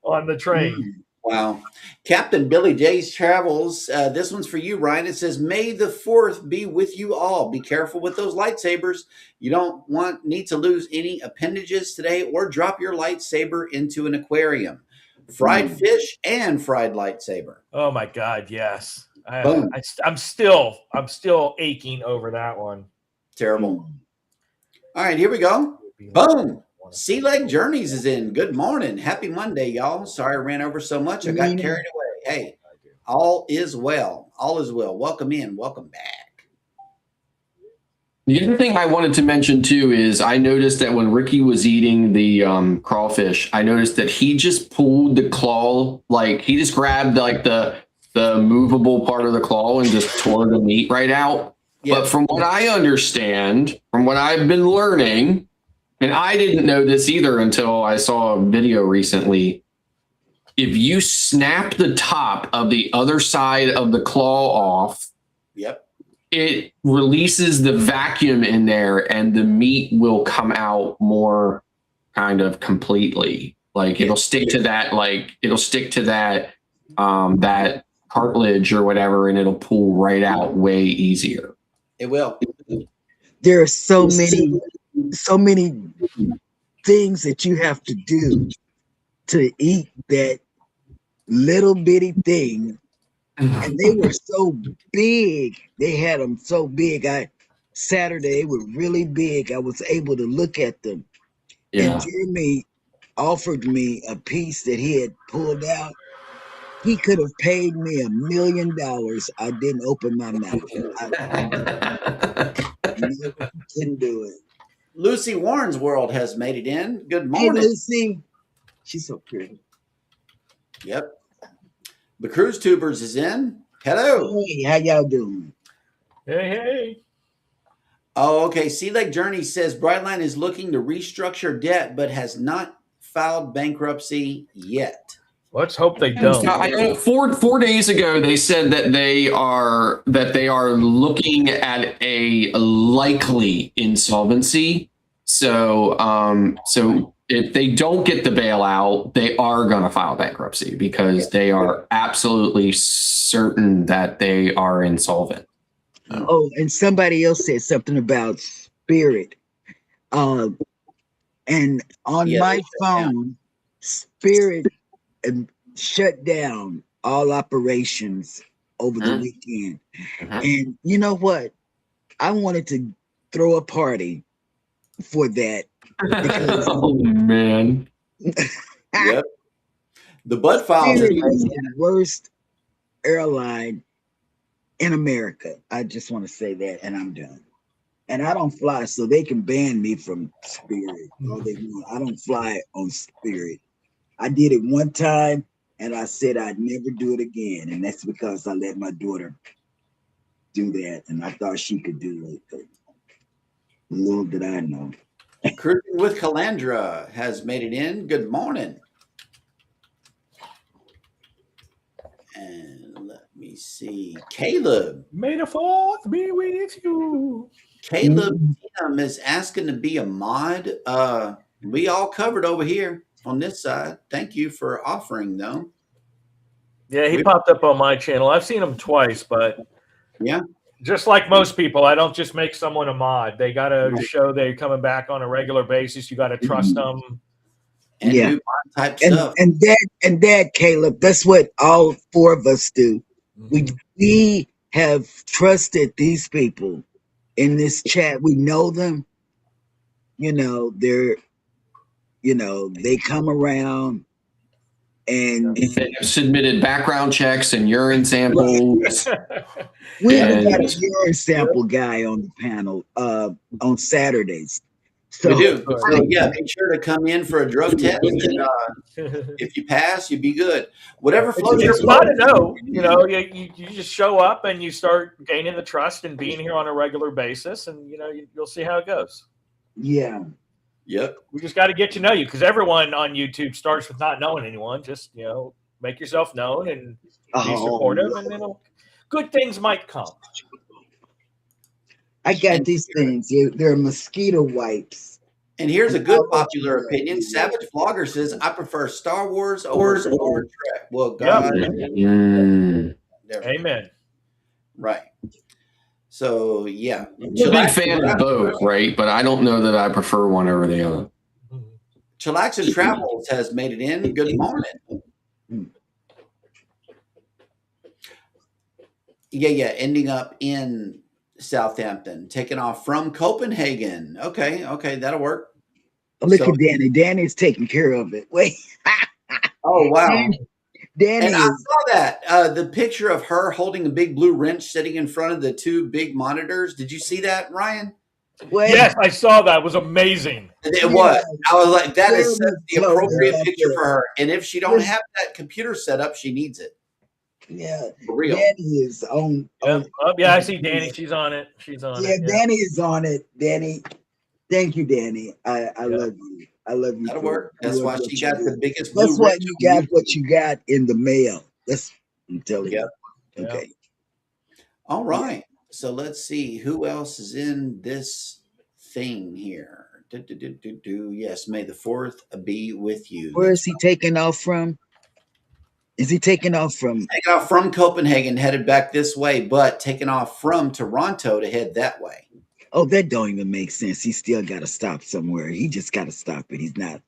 Speaker 7: on the train.
Speaker 6: Wow. Captain Billy J's Travels. This one's for you, Ryan. It says, May the 4th be with you all. Be careful with those lightsabers. You don't need to lose any appendages today or drop your lightsaber into an aquarium. Fried fish and fried lightsaber.
Speaker 7: Oh my God, yes.
Speaker 6: Boom.
Speaker 7: I'm still aching over that one.
Speaker 6: Terrible. All right, here we go. Boom. Sea Leg Journeys is in. Good morning. Happy Monday, y'all. Sorry I ran over so much. I got carried away. Hey, all is well. All is well. Welcome in. Welcome back.
Speaker 5: The other thing I wanted to mention too is I noticed that when Ricky was eating the crawfish, I noticed that he just pulled the claw, like he just grabbed like the movable part of the claw and just tore the meat right out. But from what I understand, from what I've been learning, and I didn't know this either until I saw a video recently, if you snap the top of the other side of the claw off, it releases the vacuum in there and the meat will come out more kind of completely. Like it'll stick to that, that cartilage or whatever, and it'll pull right out way easier.
Speaker 6: It will.
Speaker 2: There are so many things that you have to do to eat that little bitty thing. And they were so big. They had them so big. Saturday, they were really big. I was able to look at them.
Speaker 5: Yeah.
Speaker 2: And Jeremy offered me a piece that he had pulled out. He could have paid me $1 million. I didn't open my mouth. I couldn't do it.
Speaker 6: Lucy Warren's World has made it in. Good morning.
Speaker 2: Hey, Lucy. She's so pretty.
Speaker 6: Yep. The Cruise Tubers is in. Hello.
Speaker 2: Hey, how y'all doing?
Speaker 7: Hey.
Speaker 6: Oh, okay. Sea Leg Journey says Brightline is looking to restructure debt, but has not filed bankruptcy yet.
Speaker 7: Let's hope they don't.
Speaker 5: I know 4 days ago they said that they are looking at a likely insolvency. So if they don't get the bailout, they are going to file bankruptcy because they are absolutely certain that they are insolvent.
Speaker 2: Oh, and somebody else said something about Spirit. And on my phone, Spirit shut down all operations over the weekend. And you know what? I wanted to throw a party for that.
Speaker 5: Oh man.
Speaker 6: Yep. The Bud Files
Speaker 2: is the worst airline in America. I just want to say that, and I'm done. And I don't fly, so they can ban me from Spirit all they want. I don't fly on Spirit. I did it one time, and I said I'd never do it again. And that's because I let my daughter do that, and I thought she could do it. But little did I know.
Speaker 6: Cruising with Calandra has made it in. Good morning. And let me see. Caleb.
Speaker 7: May the 4th be with you.
Speaker 6: Caleb is asking to be a mod. We all covered over here on this side. Thank you for offering, though.
Speaker 7: Yeah, he popped up on my channel. I've seen him twice, but
Speaker 6: yeah.
Speaker 7: Just like most people, I don't just make someone a mod. They got to show they're coming back on a regular basis. You got to trust them.
Speaker 6: And do mod type stuff.
Speaker 2: And that, Caleb, that's what all 4 of us do. We have trusted these people in this chat. We know them. They come around and
Speaker 5: they have submitted background checks and urine samples.
Speaker 2: We have got a urine sample guy on the panel on Saturdays. So
Speaker 6: We do.
Speaker 7: Good.
Speaker 6: So yeah, be sure to come in for a drug test. And, if you pass, you'd be good. Whatever floats your
Speaker 7: It's fun to
Speaker 6: boat.
Speaker 7: know. You just show up and you start gaining the trust and being here on a regular basis, and you'll see how it goes.
Speaker 2: yeah.
Speaker 6: Yep.
Speaker 7: We just got to get to know you, because everyone on YouTube starts with not knowing anyone. Just make yourself known and be supportive, and good things might come.
Speaker 2: I got these things. They're mosquito wipes.
Speaker 6: And here's a good popular opinion. Savage Vlogger says, I prefer Star Wars over Star Trek. Well, God.
Speaker 5: Mm.
Speaker 7: Amen.
Speaker 6: Right. So, yeah.
Speaker 5: I'm a big fan of both, right? But I don't know that I prefer one over the other.
Speaker 6: Chillaxin Travels has made it in. Good morning. Yeah. Ending up in Southampton, taking off from Copenhagen. Okay, that'll work.
Speaker 2: Look at Danny. Danny's taking care of it. Wait.
Speaker 6: Oh, wow.
Speaker 2: Danny
Speaker 6: And I saw that. The picture of her holding a big blue wrench sitting in front of the two big monitors. Did you see that, Ryan?
Speaker 2: Wait.
Speaker 7: Yes, I saw that. It was amazing.
Speaker 6: It was. I was like, that is the appropriate picture for her. And if she don't have that computer set up, she needs it.
Speaker 2: Yeah,
Speaker 6: for real.
Speaker 2: Danny is on.
Speaker 7: Yeah, I see Danny. She's on it.
Speaker 2: Yeah, Danny is on it. Danny, thank you, Danny. I love you. I love you.
Speaker 6: That'll work. That's why she got the biggest.
Speaker 2: That's why you got what you got in the mail. I'm telling you. Okay.
Speaker 6: All right. So let's see who else is in this thing here. Yes, may the 4th be with you.
Speaker 2: Where is he taking off from? Is he taking off from?
Speaker 6: Taking off from Copenhagen, headed back this way, but taking off from Toronto to head that way.
Speaker 2: Oh, that don't even make sense. He still got to stop somewhere. He just got to stop it. He's not.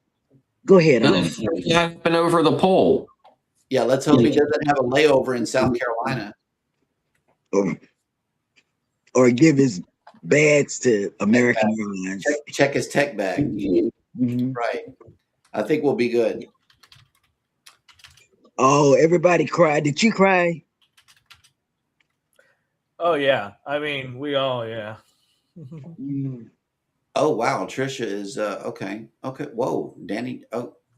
Speaker 2: Go ahead.
Speaker 5: Happen over the pole.
Speaker 6: Yeah, let's hope he doesn't have a layover in South Carolina.
Speaker 2: Or give his bags to American Airlines.
Speaker 6: Check his tech bag.
Speaker 2: Mm-hmm.
Speaker 6: Right. I think we'll be good.
Speaker 2: Oh, everybody cried. Did you cry?
Speaker 7: Oh, yeah. I mean, we all, yeah.
Speaker 6: Oh, wow. Trisha is, okay. Whoa, Danny.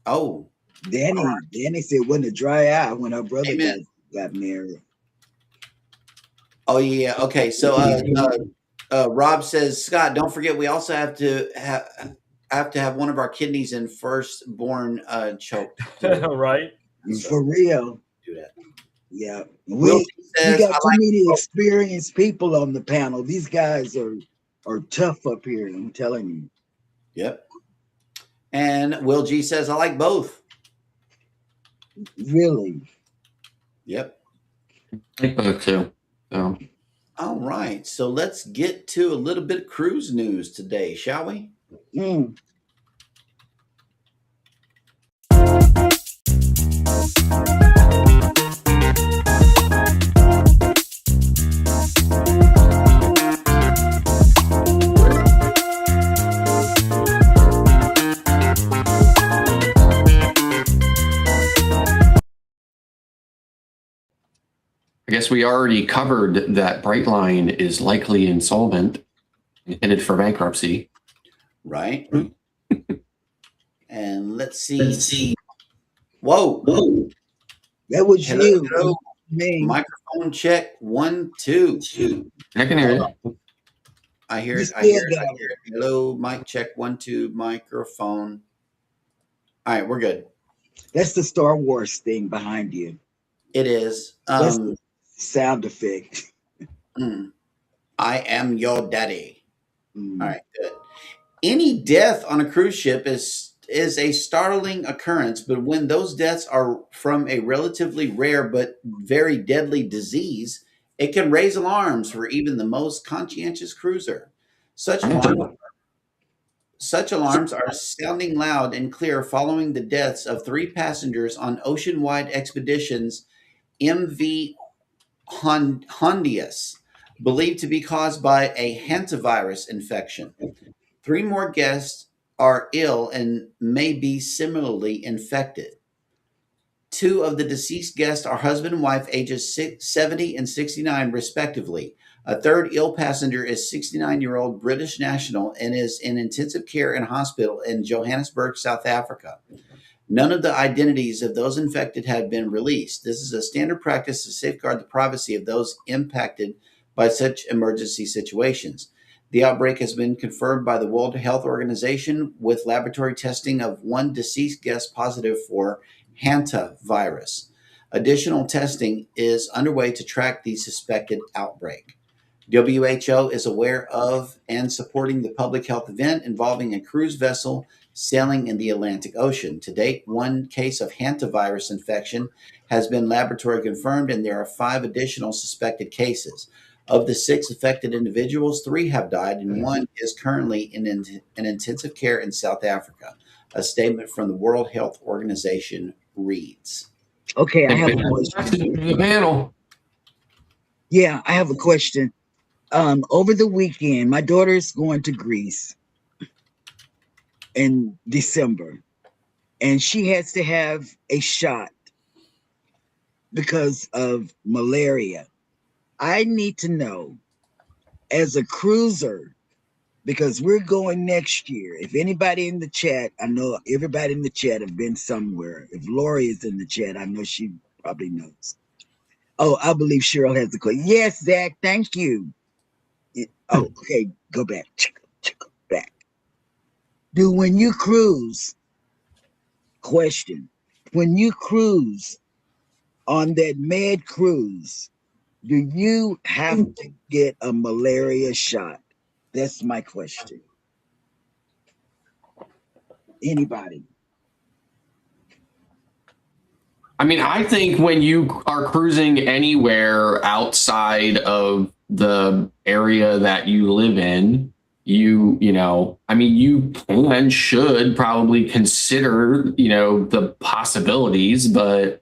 Speaker 6: Oh.
Speaker 2: Danny said it wasn't a dry eye when her brother got married.
Speaker 6: Oh, yeah. Okay. So, Rob says, Scott, don't forget, we also have to have one of our kidneys in firstborn choked.
Speaker 7: Right.
Speaker 2: For real.
Speaker 6: Do that.
Speaker 2: Yeah. We got too many experienced people on the panel. These guys are tough up here, I'm telling you.
Speaker 6: Yep. And Will G says, I like both.
Speaker 2: Really?
Speaker 6: Yep.
Speaker 5: I like both too. So.
Speaker 6: All right. So let's get to a little bit of cruise news today, shall we?
Speaker 5: I guess we already covered that Brightline is likely insolvent and headed for bankruptcy.
Speaker 6: Right. And let's see. Whoa.
Speaker 2: That was you.
Speaker 6: Hello. Microphone check 1, 2.
Speaker 5: I can hear it.
Speaker 6: I hear it. Hello, mic check 1, 2, microphone. All right, we're good.
Speaker 2: That's the Star Wars thing behind you.
Speaker 6: It is.
Speaker 2: That's the sound effect.
Speaker 6: I am your daddy. All right, good. Any death on a cruise ship is a startling occurrence, but when those deaths are from a relatively rare but very deadly disease, it can raise alarms for even the most conscientious cruiser. Such alarms are sounding loud and clear following the deaths of 3 passengers on ocean-wide expeditions MV Hondius, believed to be caused by a hantavirus infection. 3 more guests are ill and may be similarly infected. 2 of the deceased guests are husband and wife, ages 70 and 69, respectively. A third ill passenger is 69-year-old British national and is in intensive care in hospital in Johannesburg, South Africa. None of the identities of those infected have been released. This is a standard practice to safeguard the privacy of those impacted by such emergency situations. The outbreak has been confirmed by the World Health Organization with laboratory testing of one deceased guest positive for hantavirus. Additional testing is underway to track the suspected outbreak. WHO is aware of and supporting the public health event involving a cruise vessel sailing in the Atlantic Ocean. To date, one case of hantavirus infection has been laboratory confirmed, and there are 5 additional suspected cases. Of the 6 affected individuals, 3 have died, and 1 is currently in intensive care in South Africa. A statement from the World Health Organization reads.
Speaker 2: Okay, I have a question.
Speaker 5: The panel.
Speaker 2: Yeah, I have a question. Over the weekend, my daughter's going to Greece in December, and she has to have a shot because of malaria. I need to know, as a cruiser, because we're going next year. If anybody in the chat, I know everybody in the chat have been somewhere. If Lori is in the chat, I know she probably knows. Oh, I believe Cheryl has the question. Yes, Zach, thank you. Oh, okay, go back. Back. When you cruise, question, when you cruise on that med cruise, do you have to get a malaria shot? That's my question. Anybody?
Speaker 5: I mean, I think when you are cruising anywhere outside of the area that you live in, you can and should probably consider, the possibilities, but,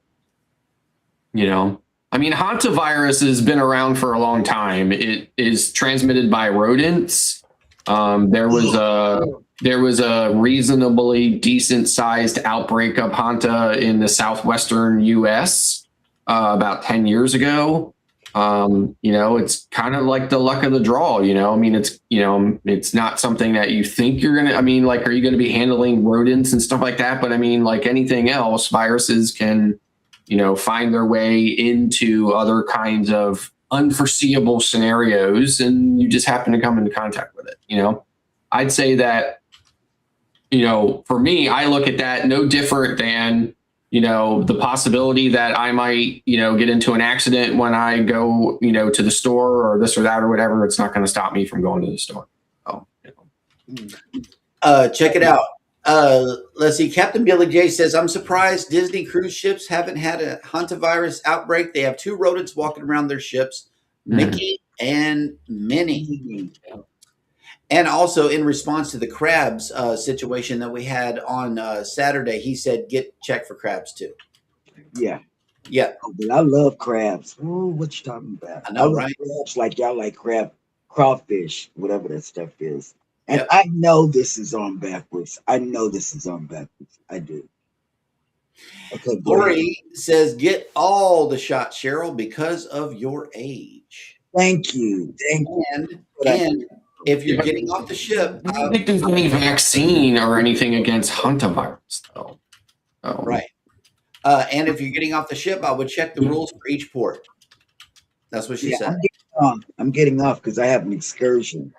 Speaker 5: hantavirus has been around for a long time. It is transmitted by rodents. There was a reasonably decent sized outbreak of hanta in the southwestern U.S. About 10 years ago. It's kind of like the luck of the draw. It's not something that you think you're gonna. are you going to be handling rodents and stuff like that? But like anything else, viruses can, find their way into other kinds of unforeseeable scenarios, and you just happen to come into contact with it. I'd say that. For me, I look at that no different than, the possibility that I might, get into an accident when I go, to the store or this or that or whatever. It's not going to stop me from going to the store. Oh,
Speaker 6: Check it out. Let's see. Captain Billy J says, I'm surprised Disney cruise ships haven't had a hantavirus outbreak. They have 2 rodents walking around their ships, Mickey and Minnie. And also, in response to the crabs situation that we had on Saturday, he said, check for crabs too.
Speaker 2: Yeah.
Speaker 6: Yeah.
Speaker 2: Oh, but I love crabs. Oh, what you talking about?
Speaker 6: I know,
Speaker 2: love
Speaker 6: right?
Speaker 2: Crabs like y'all like crawfish, whatever that stuff is. And I know this is on backwards. I do. Okay.
Speaker 6: Lori says, get all the shots, Cheryl, because of your age.
Speaker 2: Thank you.
Speaker 6: And if you're getting off the ship,
Speaker 5: I don't think there's any vaccine or anything against hantavirus, though. Oh.
Speaker 6: Right. And if you're getting off the ship, I would check the rules for each port. That's what she said.
Speaker 2: I'm getting off because I have an excursion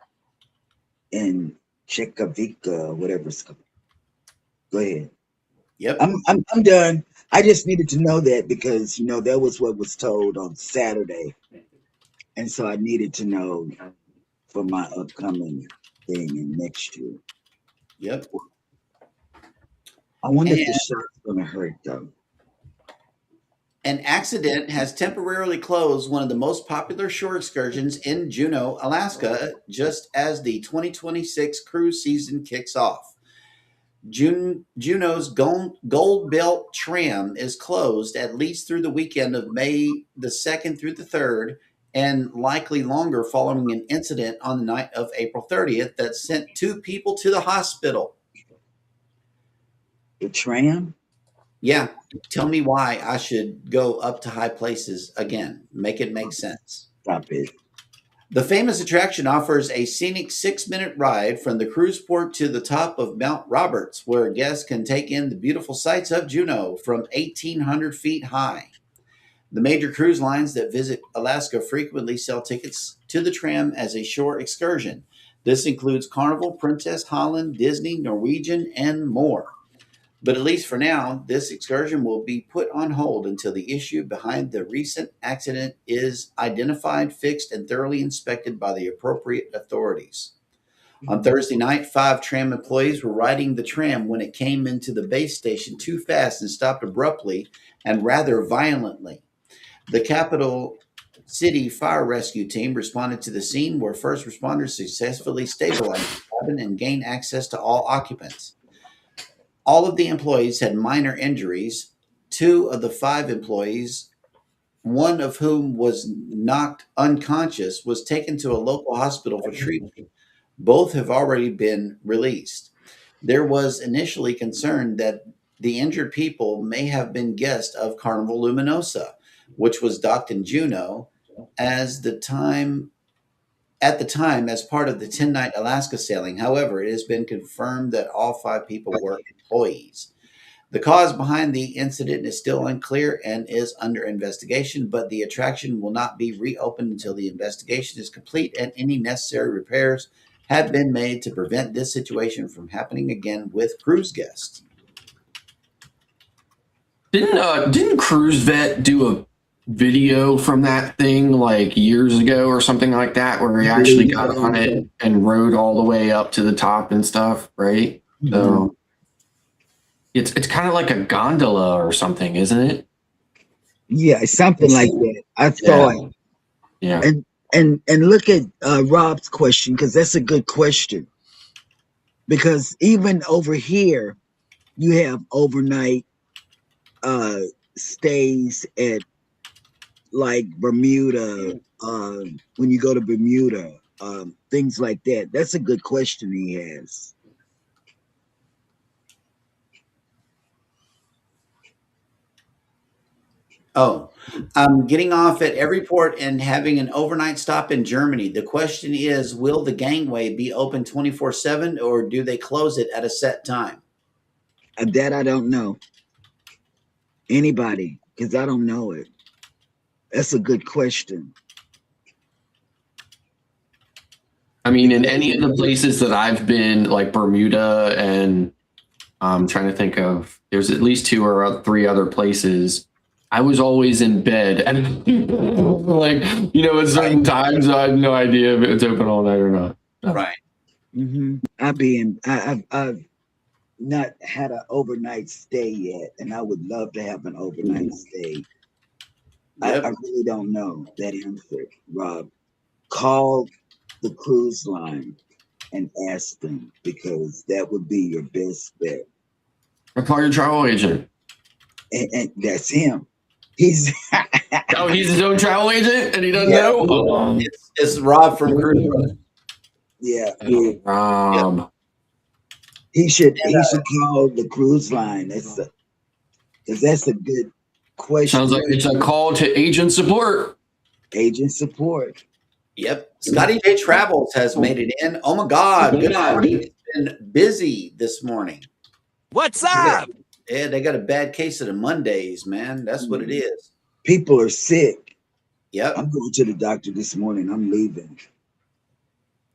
Speaker 2: in Czechoslovakia, whatever it's called. Go ahead.
Speaker 6: Yep.
Speaker 2: I'm done. I just needed to know that because that was what was told on Saturday, and so I needed to know for my upcoming thing in next year.
Speaker 6: Yep.
Speaker 2: I wonder if the shot's gonna hurt though.
Speaker 6: An accident has temporarily closed one of the most popular shore excursions in Juneau, Alaska, just as the 2026 cruise season kicks off. Juneau's Gold Belt Tram is closed at least through the weekend of May the 2nd through the 3rd, and likely longer following an incident on the night of April 30th that sent 2 people to the hospital.
Speaker 2: The tram?
Speaker 6: Yeah. Tell me why I should go up to high places again. Make it make sense.
Speaker 2: Stop it.
Speaker 6: The famous attraction offers a scenic 6-minute ride from the cruise port to the top of Mount Roberts, where guests can take in the beautiful sights of Juneau from 1,800 feet high. The major cruise lines that visit Alaska frequently sell tickets to the tram as a shore excursion. This includes Carnival, Princess, Holland, Disney, Norwegian, and more. But at least for now, this excursion will be put on hold until the issue behind the recent accident is identified, fixed, and thoroughly inspected by the appropriate authorities. On Thursday night, 5 tram employees were riding the tram when it came into the base station too fast and stopped abruptly and rather violently. The Capital City Fire Rescue Team responded to the scene, where first responders successfully stabilized the cabin and gained access to all occupants. All of the employees had minor injuries. 2 of the 5 employees, one of whom was knocked unconscious, was taken to a local hospital for treatment. Both have already been released. There was initially concern that the injured people may have been guests of Carnival Luminosa, which was docked in Juneau at the time as part of the 10-night Alaska sailing. However, it has been confirmed that all 5 people were employees. The cause behind the incident is still unclear and is under investigation, but the attraction will not be reopened until the investigation is complete and any necessary repairs have been made to prevent this situation from happening again with cruise guests.
Speaker 5: Didn't Cruise Vet do a video from that thing like years ago or something like that, where he actually got on it and rode all the way up to the top and stuff, right? So it's kind of like a gondola or something, isn't it?
Speaker 2: Yeah, it's something like that. I thought.
Speaker 5: Yeah.
Speaker 2: And look at Rob's question, because that's a good question. Because even over here, you have overnight stays at like Bermuda, when you go to Bermuda, things like that. That's a good question he has.
Speaker 6: Oh, getting off at every port and having an overnight stop in Germany. The question is, will the gangway be open 24/7 or do they close it at a set time?
Speaker 2: That I don't know. Anybody, because I don't know it. That's a good question.
Speaker 5: I mean, in any of the places that I've been, like Bermuda, and I'm trying to think of, there's at least 2 or 3 other places, I was always in bed, and like, at certain times I have no idea if it's open all night or not.
Speaker 6: Right.
Speaker 2: I've not had an overnight stay yet, and I would love to have an overnight stay.
Speaker 6: Yep.
Speaker 2: I really don't know that answer, Rob. Call the cruise line and ask them, because that would be your best bet.
Speaker 5: Or call your travel agent.
Speaker 2: And that's him. He's
Speaker 5: he's his own travel agent, and he doesn't know.
Speaker 6: It's Rob from Cruise Line.
Speaker 2: Yeah.
Speaker 5: Rob.
Speaker 2: He should call the cruise line. Because that's a good question.
Speaker 5: Sounds like it's a call to agent support.
Speaker 2: Agent support.
Speaker 6: Yep. Scotty J Travels has made it in. Oh my God. Good morning. It's been busy this morning.
Speaker 3: What's up?
Speaker 6: Yeah, they got a bad case of the Mondays, man. That's what it is.
Speaker 2: People are sick.
Speaker 6: Yep.
Speaker 2: I'm going to the doctor this morning. I'm leaving.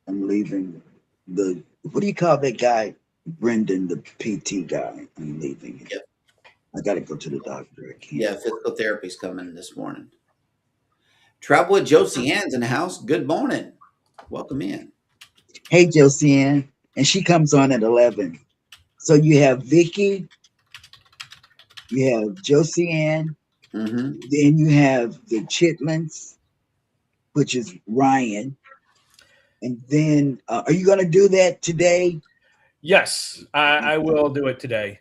Speaker 2: What do you call that guy? Brendan, the PT guy. I'm leaving.
Speaker 6: Yep.
Speaker 2: I got to go to the doctor. I can't.
Speaker 6: Yeah, physical therapy's coming this morning. Travel with Josie Ann's in the house. Good morning. Welcome in.
Speaker 2: Hey, Josie Ann. And she comes on at 11. So you have Vicky. You have Josie Ann.
Speaker 6: Mm-hmm.
Speaker 2: Then you have the Chitlins, which is Ryan. And then, are you going to do that today?
Speaker 7: Yes, I will do it today.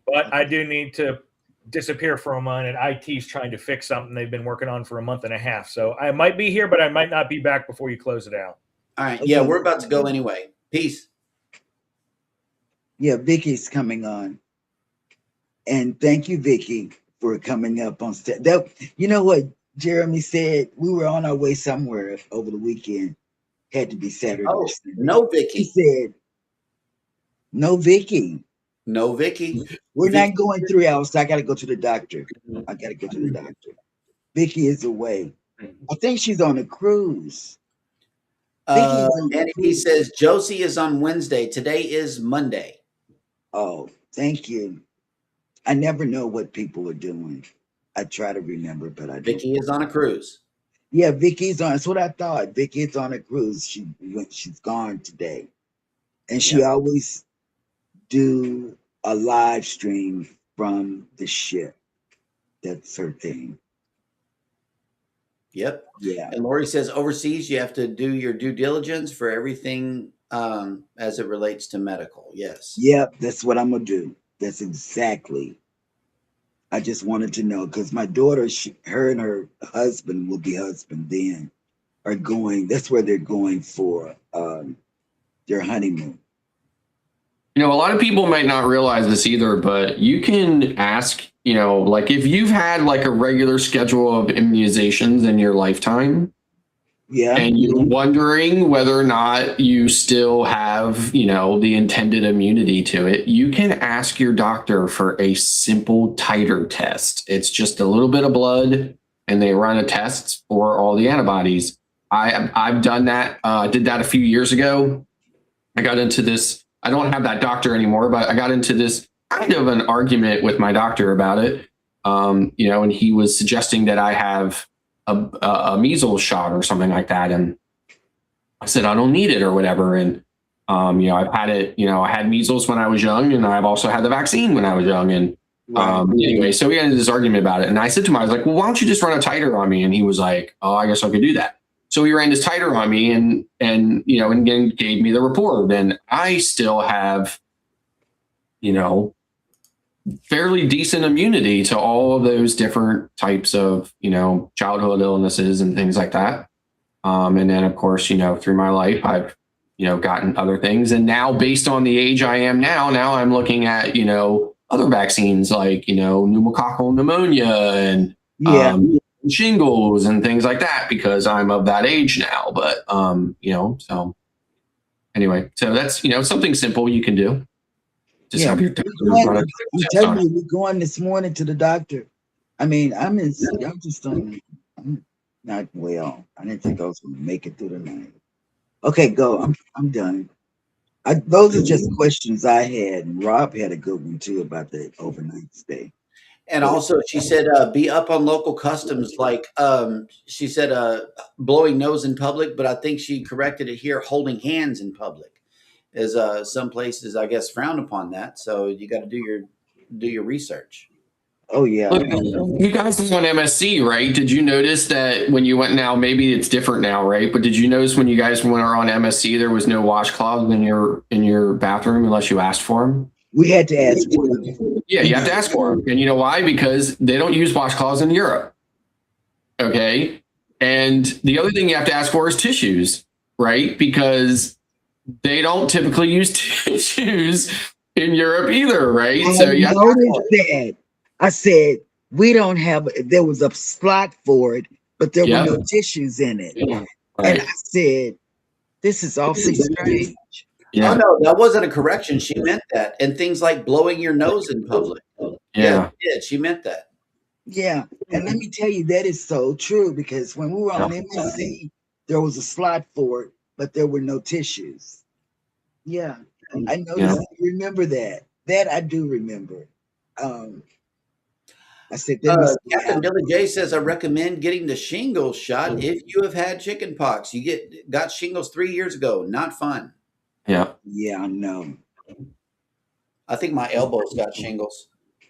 Speaker 7: But I do need to disappear for a moment. IT's trying to fix something they've been working on for a month and a half. So I might be here, but I might not be back before you close it out.
Speaker 6: All right. Yeah, we're about to go anyway. Peace.
Speaker 2: Yeah, Vicky's coming on. And thank you, Vicky, for coming up on stage. You know what Jeremy said? We were on our way somewhere over the weekend, Had to be Saturday or
Speaker 6: Oh,
Speaker 2: Sunday.
Speaker 6: no,
Speaker 2: She
Speaker 6: Vicky.
Speaker 2: said, "No, Vicky,
Speaker 6: No, Vicky.
Speaker 2: we're
Speaker 6: Vicky.
Speaker 2: not going 3 hours. So I got to go to the doctor. I got to go to the doctor. Vicky is away. I think she's on a cruise. Vicky is on a
Speaker 6: And he
Speaker 2: cruise.
Speaker 6: says Josie is on Wednesday. Today is Monday.
Speaker 2: Oh, thank you. I never know what people are doing. I try to remember, but I don't.
Speaker 6: Vicky is on a cruise.
Speaker 2: Yeah, Vicky's on. That's what I thought. Vicky's on a cruise. She's gone today, and she
Speaker 6: Yep.
Speaker 2: always do a live stream from the ship. That's her thing.
Speaker 6: Yep.
Speaker 2: Yeah.
Speaker 6: And Lori says overseas, you have to do your due diligence for everything as it relates to medical. Yes.
Speaker 2: Yep. That's what I'm gonna do. That's exactly. I just wanted to know because my daughter, her and her husband will be husband then, are going. That's where they're going for their honeymoon.
Speaker 5: You know, a lot of people might not realize this either, but you can ask, you know, like if you've had like a regular schedule of immunizations in your lifetime,
Speaker 2: Yeah.
Speaker 5: and you're wondering whether or not you still have, you know, the intended immunity to it, you can ask your doctor for a simple titer test. It's just a little bit of blood, and they run a test for all the antibodies. I've done that. Did that a few years ago. I got into this. I don't have that doctor anymore, but I got into this kind of an argument with my doctor about it. You know, and he was suggesting that I have a measles shot or something like that. And I said, I don't need it or whatever. And, you know, I've had it, you know, I had measles when I was young, and I've also had the vaccine when I was young. And anyway, so we got into this argument about it. And I said to him, I was like, well, why don't you just run a titer on me? And he was like, oh, I guess I could do that. So he ran his titer on me and, you know, and then gave me the report. And I still have, you know, fairly decent immunity to all of those different types of, you know, childhood illnesses and things like that. And then, of course, you know, through my life, I've, you know, gotten other things. And now, based on the age I am now I'm looking at, you know, other vaccines like, you know, pneumococcal pneumonia and shingles and things like that, because I'm of that age now. But, you know, so anyway, so that's, you know, something simple you can do. Just have your doctor run a
Speaker 2: I'm
Speaker 5: test
Speaker 2: telling
Speaker 5: on
Speaker 2: you, we're going this morning to the doctor. I mean, I'm not well. I didn't think I was going to make it through the night. Okay, go. I'm done. Those are just questions I had. And Rob had a good one too about the overnight stay.
Speaker 6: And also, she said, be up on local customs. Like she said, blowing nose in public, but I think she corrected it here. Holding hands in public is some places, I guess, frown upon that. So you got to do your research.
Speaker 2: Oh yeah.
Speaker 5: Look, you guys are on MSC, right? Did you notice that when you went now? Maybe it's different now, right? But did you notice when you guys went on MSC, there was no washcloths in your bathroom unless you asked for them?
Speaker 2: We had to ask for them.
Speaker 5: Yeah, you have to ask for them, and you know why? Because they don't use washcloths in Europe. Okay, and the other thing you have to ask for is tissues, right? Because they don't typically use tissues in Europe either, right? So you have to ask for it.
Speaker 2: That. I said, we don't have, there was a slot for it, but there were no tissues in it.
Speaker 5: Yeah.
Speaker 2: And I said, this is awfully strange.
Speaker 5: Yeah.
Speaker 6: Oh, no, that wasn't a correction. She meant that. And things like blowing your nose in public.
Speaker 5: Yeah.
Speaker 6: She meant that.
Speaker 2: Yeah. And let me tell you, that is so true, because when we were on MSC, there was a slot for it, but there were no tissues. Yeah. I noticed. Remember that. That I do remember. I said,
Speaker 6: Captain Billy J says, I recommend getting the shingles shot if you have had chicken pox. You got shingles 3 years ago. Not fun.
Speaker 5: Yeah.
Speaker 2: Yeah, I know.
Speaker 6: I think my elbows got shingles.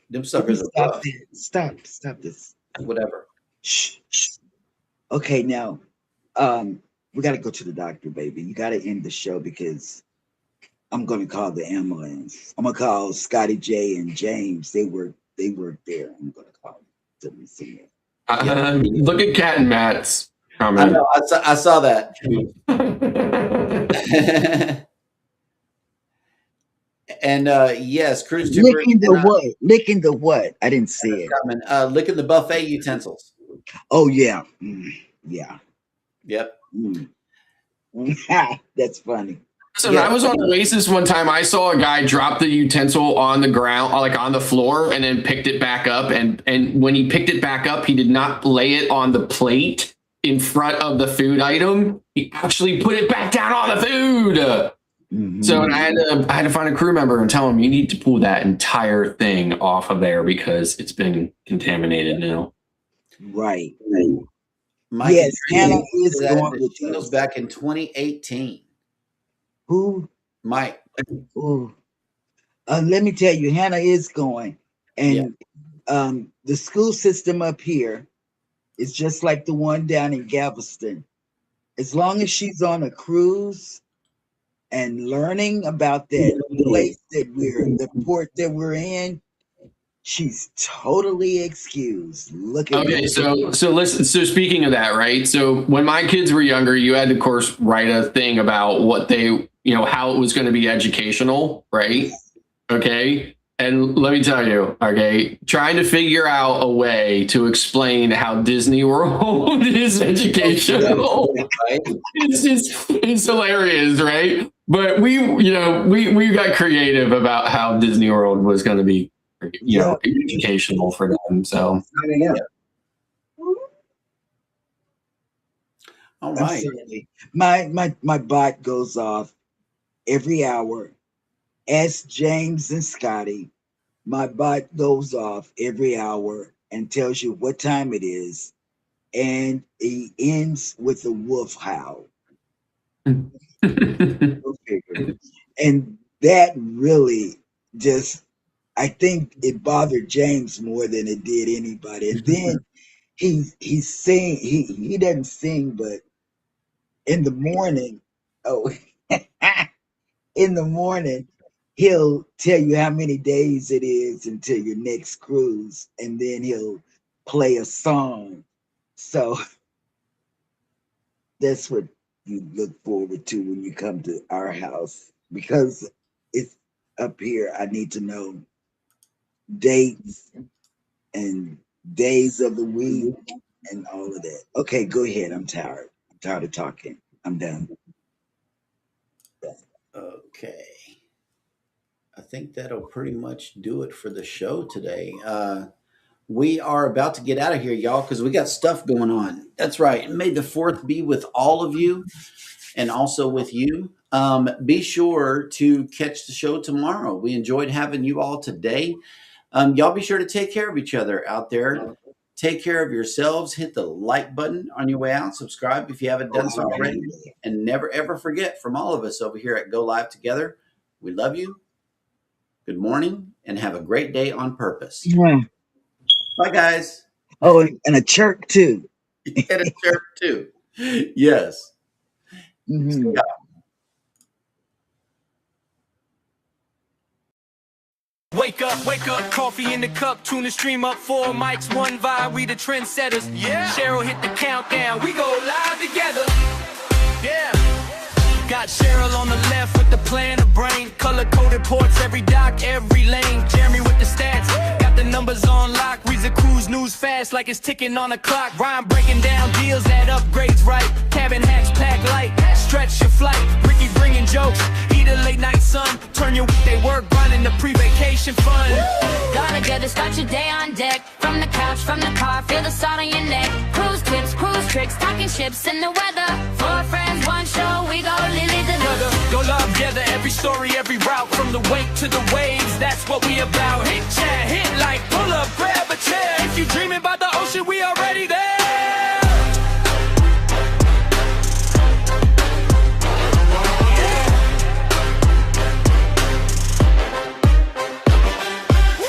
Speaker 6: Them suckers are rough.
Speaker 2: Stop this.
Speaker 6: Whatever.
Speaker 2: Shh. Okay, now, we got to go to the doctor, baby. You got to end the show because I'm going to call the ambulance. I'm going to call Scotty J and James. They work there. I'm going to call them to see it.
Speaker 5: Look at Cat and Matt's comment.
Speaker 6: I know. I saw that. And yes, cruise tubers.
Speaker 2: Licking the what? I didn't see it.
Speaker 6: Licking the buffet utensils.
Speaker 2: Oh yeah, yeah.
Speaker 6: Yep.
Speaker 2: That's funny.
Speaker 5: So I was on Oasis one time. I saw a guy drop the utensil on the ground, like on the floor, and then picked it back up. And when he picked it back up, he did not lay it on the plate in front of the food item. He actually put it back down on the food. Mm-hmm. So I had to find a crew member and tell him, you need to pull that entire thing off of there because it's been contaminated now.
Speaker 2: Right.
Speaker 6: Mike,
Speaker 2: yes, Hannah is going with
Speaker 6: Tingles back in 2018.
Speaker 2: Who?
Speaker 6: Mike.
Speaker 2: Ooh. Let me tell you, Hannah is going. And the school system up here is just like the one down in Galveston. As long as she's on a cruise and learning about that place the port that we're in, she's totally excused. Look at
Speaker 5: so listen. So speaking of that, right? So when my kids were younger, you had to, of course, write a thing about what they, how it was going to be educational, right? Okay. And let me tell you, okay, trying to figure out a way to explain how Disney World is educational. It's hilarious, right? But we got creative about how Disney World was going to be, educational for them. So,
Speaker 6: all right.
Speaker 2: My bot goes off every hour. Ask James and Scotty. My bot goes off every hour and tells you what time it is, and he ends with a wolf howl. And that really just, I think it bothered James more than it did anybody. And then he's sing. He doesn't sing, but in the morning, in the morning, he'll tell you how many days it is until your next cruise, and then he'll play a song. So that's what you look forward to when you come to our house, because it's up here. I need to know dates and days of the week and all of that. Okay, go ahead. I'm tired. I'm tired of talking. I'm done.
Speaker 6: Okay. I think that'll pretty much do it for the show today. We are about to get out of here, y'all, because we got stuff going on. That's right. May the 4th be with all of you and also with you. Be sure to catch the show tomorrow. We enjoyed having you all today. Y'all be sure to take care of each other out there. Take care of yourselves. Hit the like button on your way out. Subscribe if you haven't done so already. And never, ever forget, from all of us over here at Go Live Together, we love you. Good morning, and have a great day on purpose.
Speaker 2: Yeah.
Speaker 6: Bye, guys.
Speaker 2: Oh, and a chirp, too.
Speaker 6: And a chirp, too. Yes.
Speaker 2: Mm-hmm.
Speaker 6: Yeah.
Speaker 3: Wake up, coffee in the cup, tune the stream up, 4 mics, 1 vibe, we the trendsetters. Yeah. Cheryl hit the countdown, we go live together. Yeah. Got Cheryl on the left with the plan of brain, color-coded ports, every dock, every lane. Jeremy with the stats, got the numbers on lock, reads the cruise news fast like it's ticking on a clock. Ryan breaking down deals that upgrades right, cabin hacks, pack light, stretch your flight. Ricky bringing jokes, eat a late night sun, turn your weekday work grind into pre-vacation fun.
Speaker 4: Gotta get it, start your day on deck. From the couch, from the car, feel the salt on your neck. Cruise tips, cruise tricks, talking ships and the weather. 4 friends, 1 show, we go Lily the
Speaker 3: Go live together, every story, every route, from the wake to the waves, that's what we about. Hit chat, hit like, pull up, grab a chair. If you dreaming about the ocean, we already there.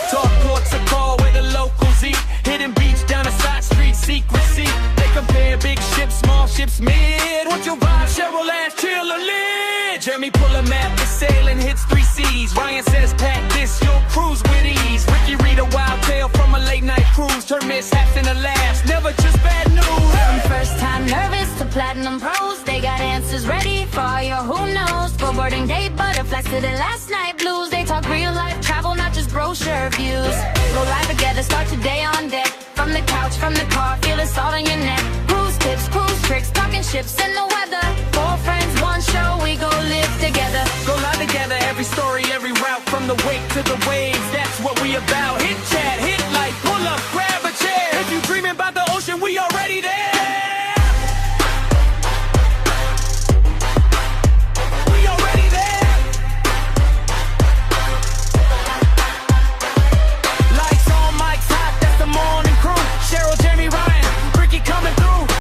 Speaker 3: Talk ports a call where the locals eat. Hidden beach down a side street, secrecy. They compare big ships, small ships, mid. What's your vibe, Cheryl, ass, chill or lid? Jeremy pull a map, the sailing hits 3 seas. Ryan says pack this, you'll cruise with ease. Ricky read a wild tale from a late night cruise. Turn mishaps into laughs, never just bad news.
Speaker 4: From first time nervous to platinum pros, they got answers ready for all your who knows. For boarding day butterflies to the last night blues. They talk real life travel, not just brochure views. Go live together, start your day on deck. From the couch, from the car, feel the salt on your neck. Cruise tips, cruise tricks, talking ships and the weather. 4 friends, one show, we gon' live together.
Speaker 3: Go live together, every story, every route, from the wake to the waves. That's what we about.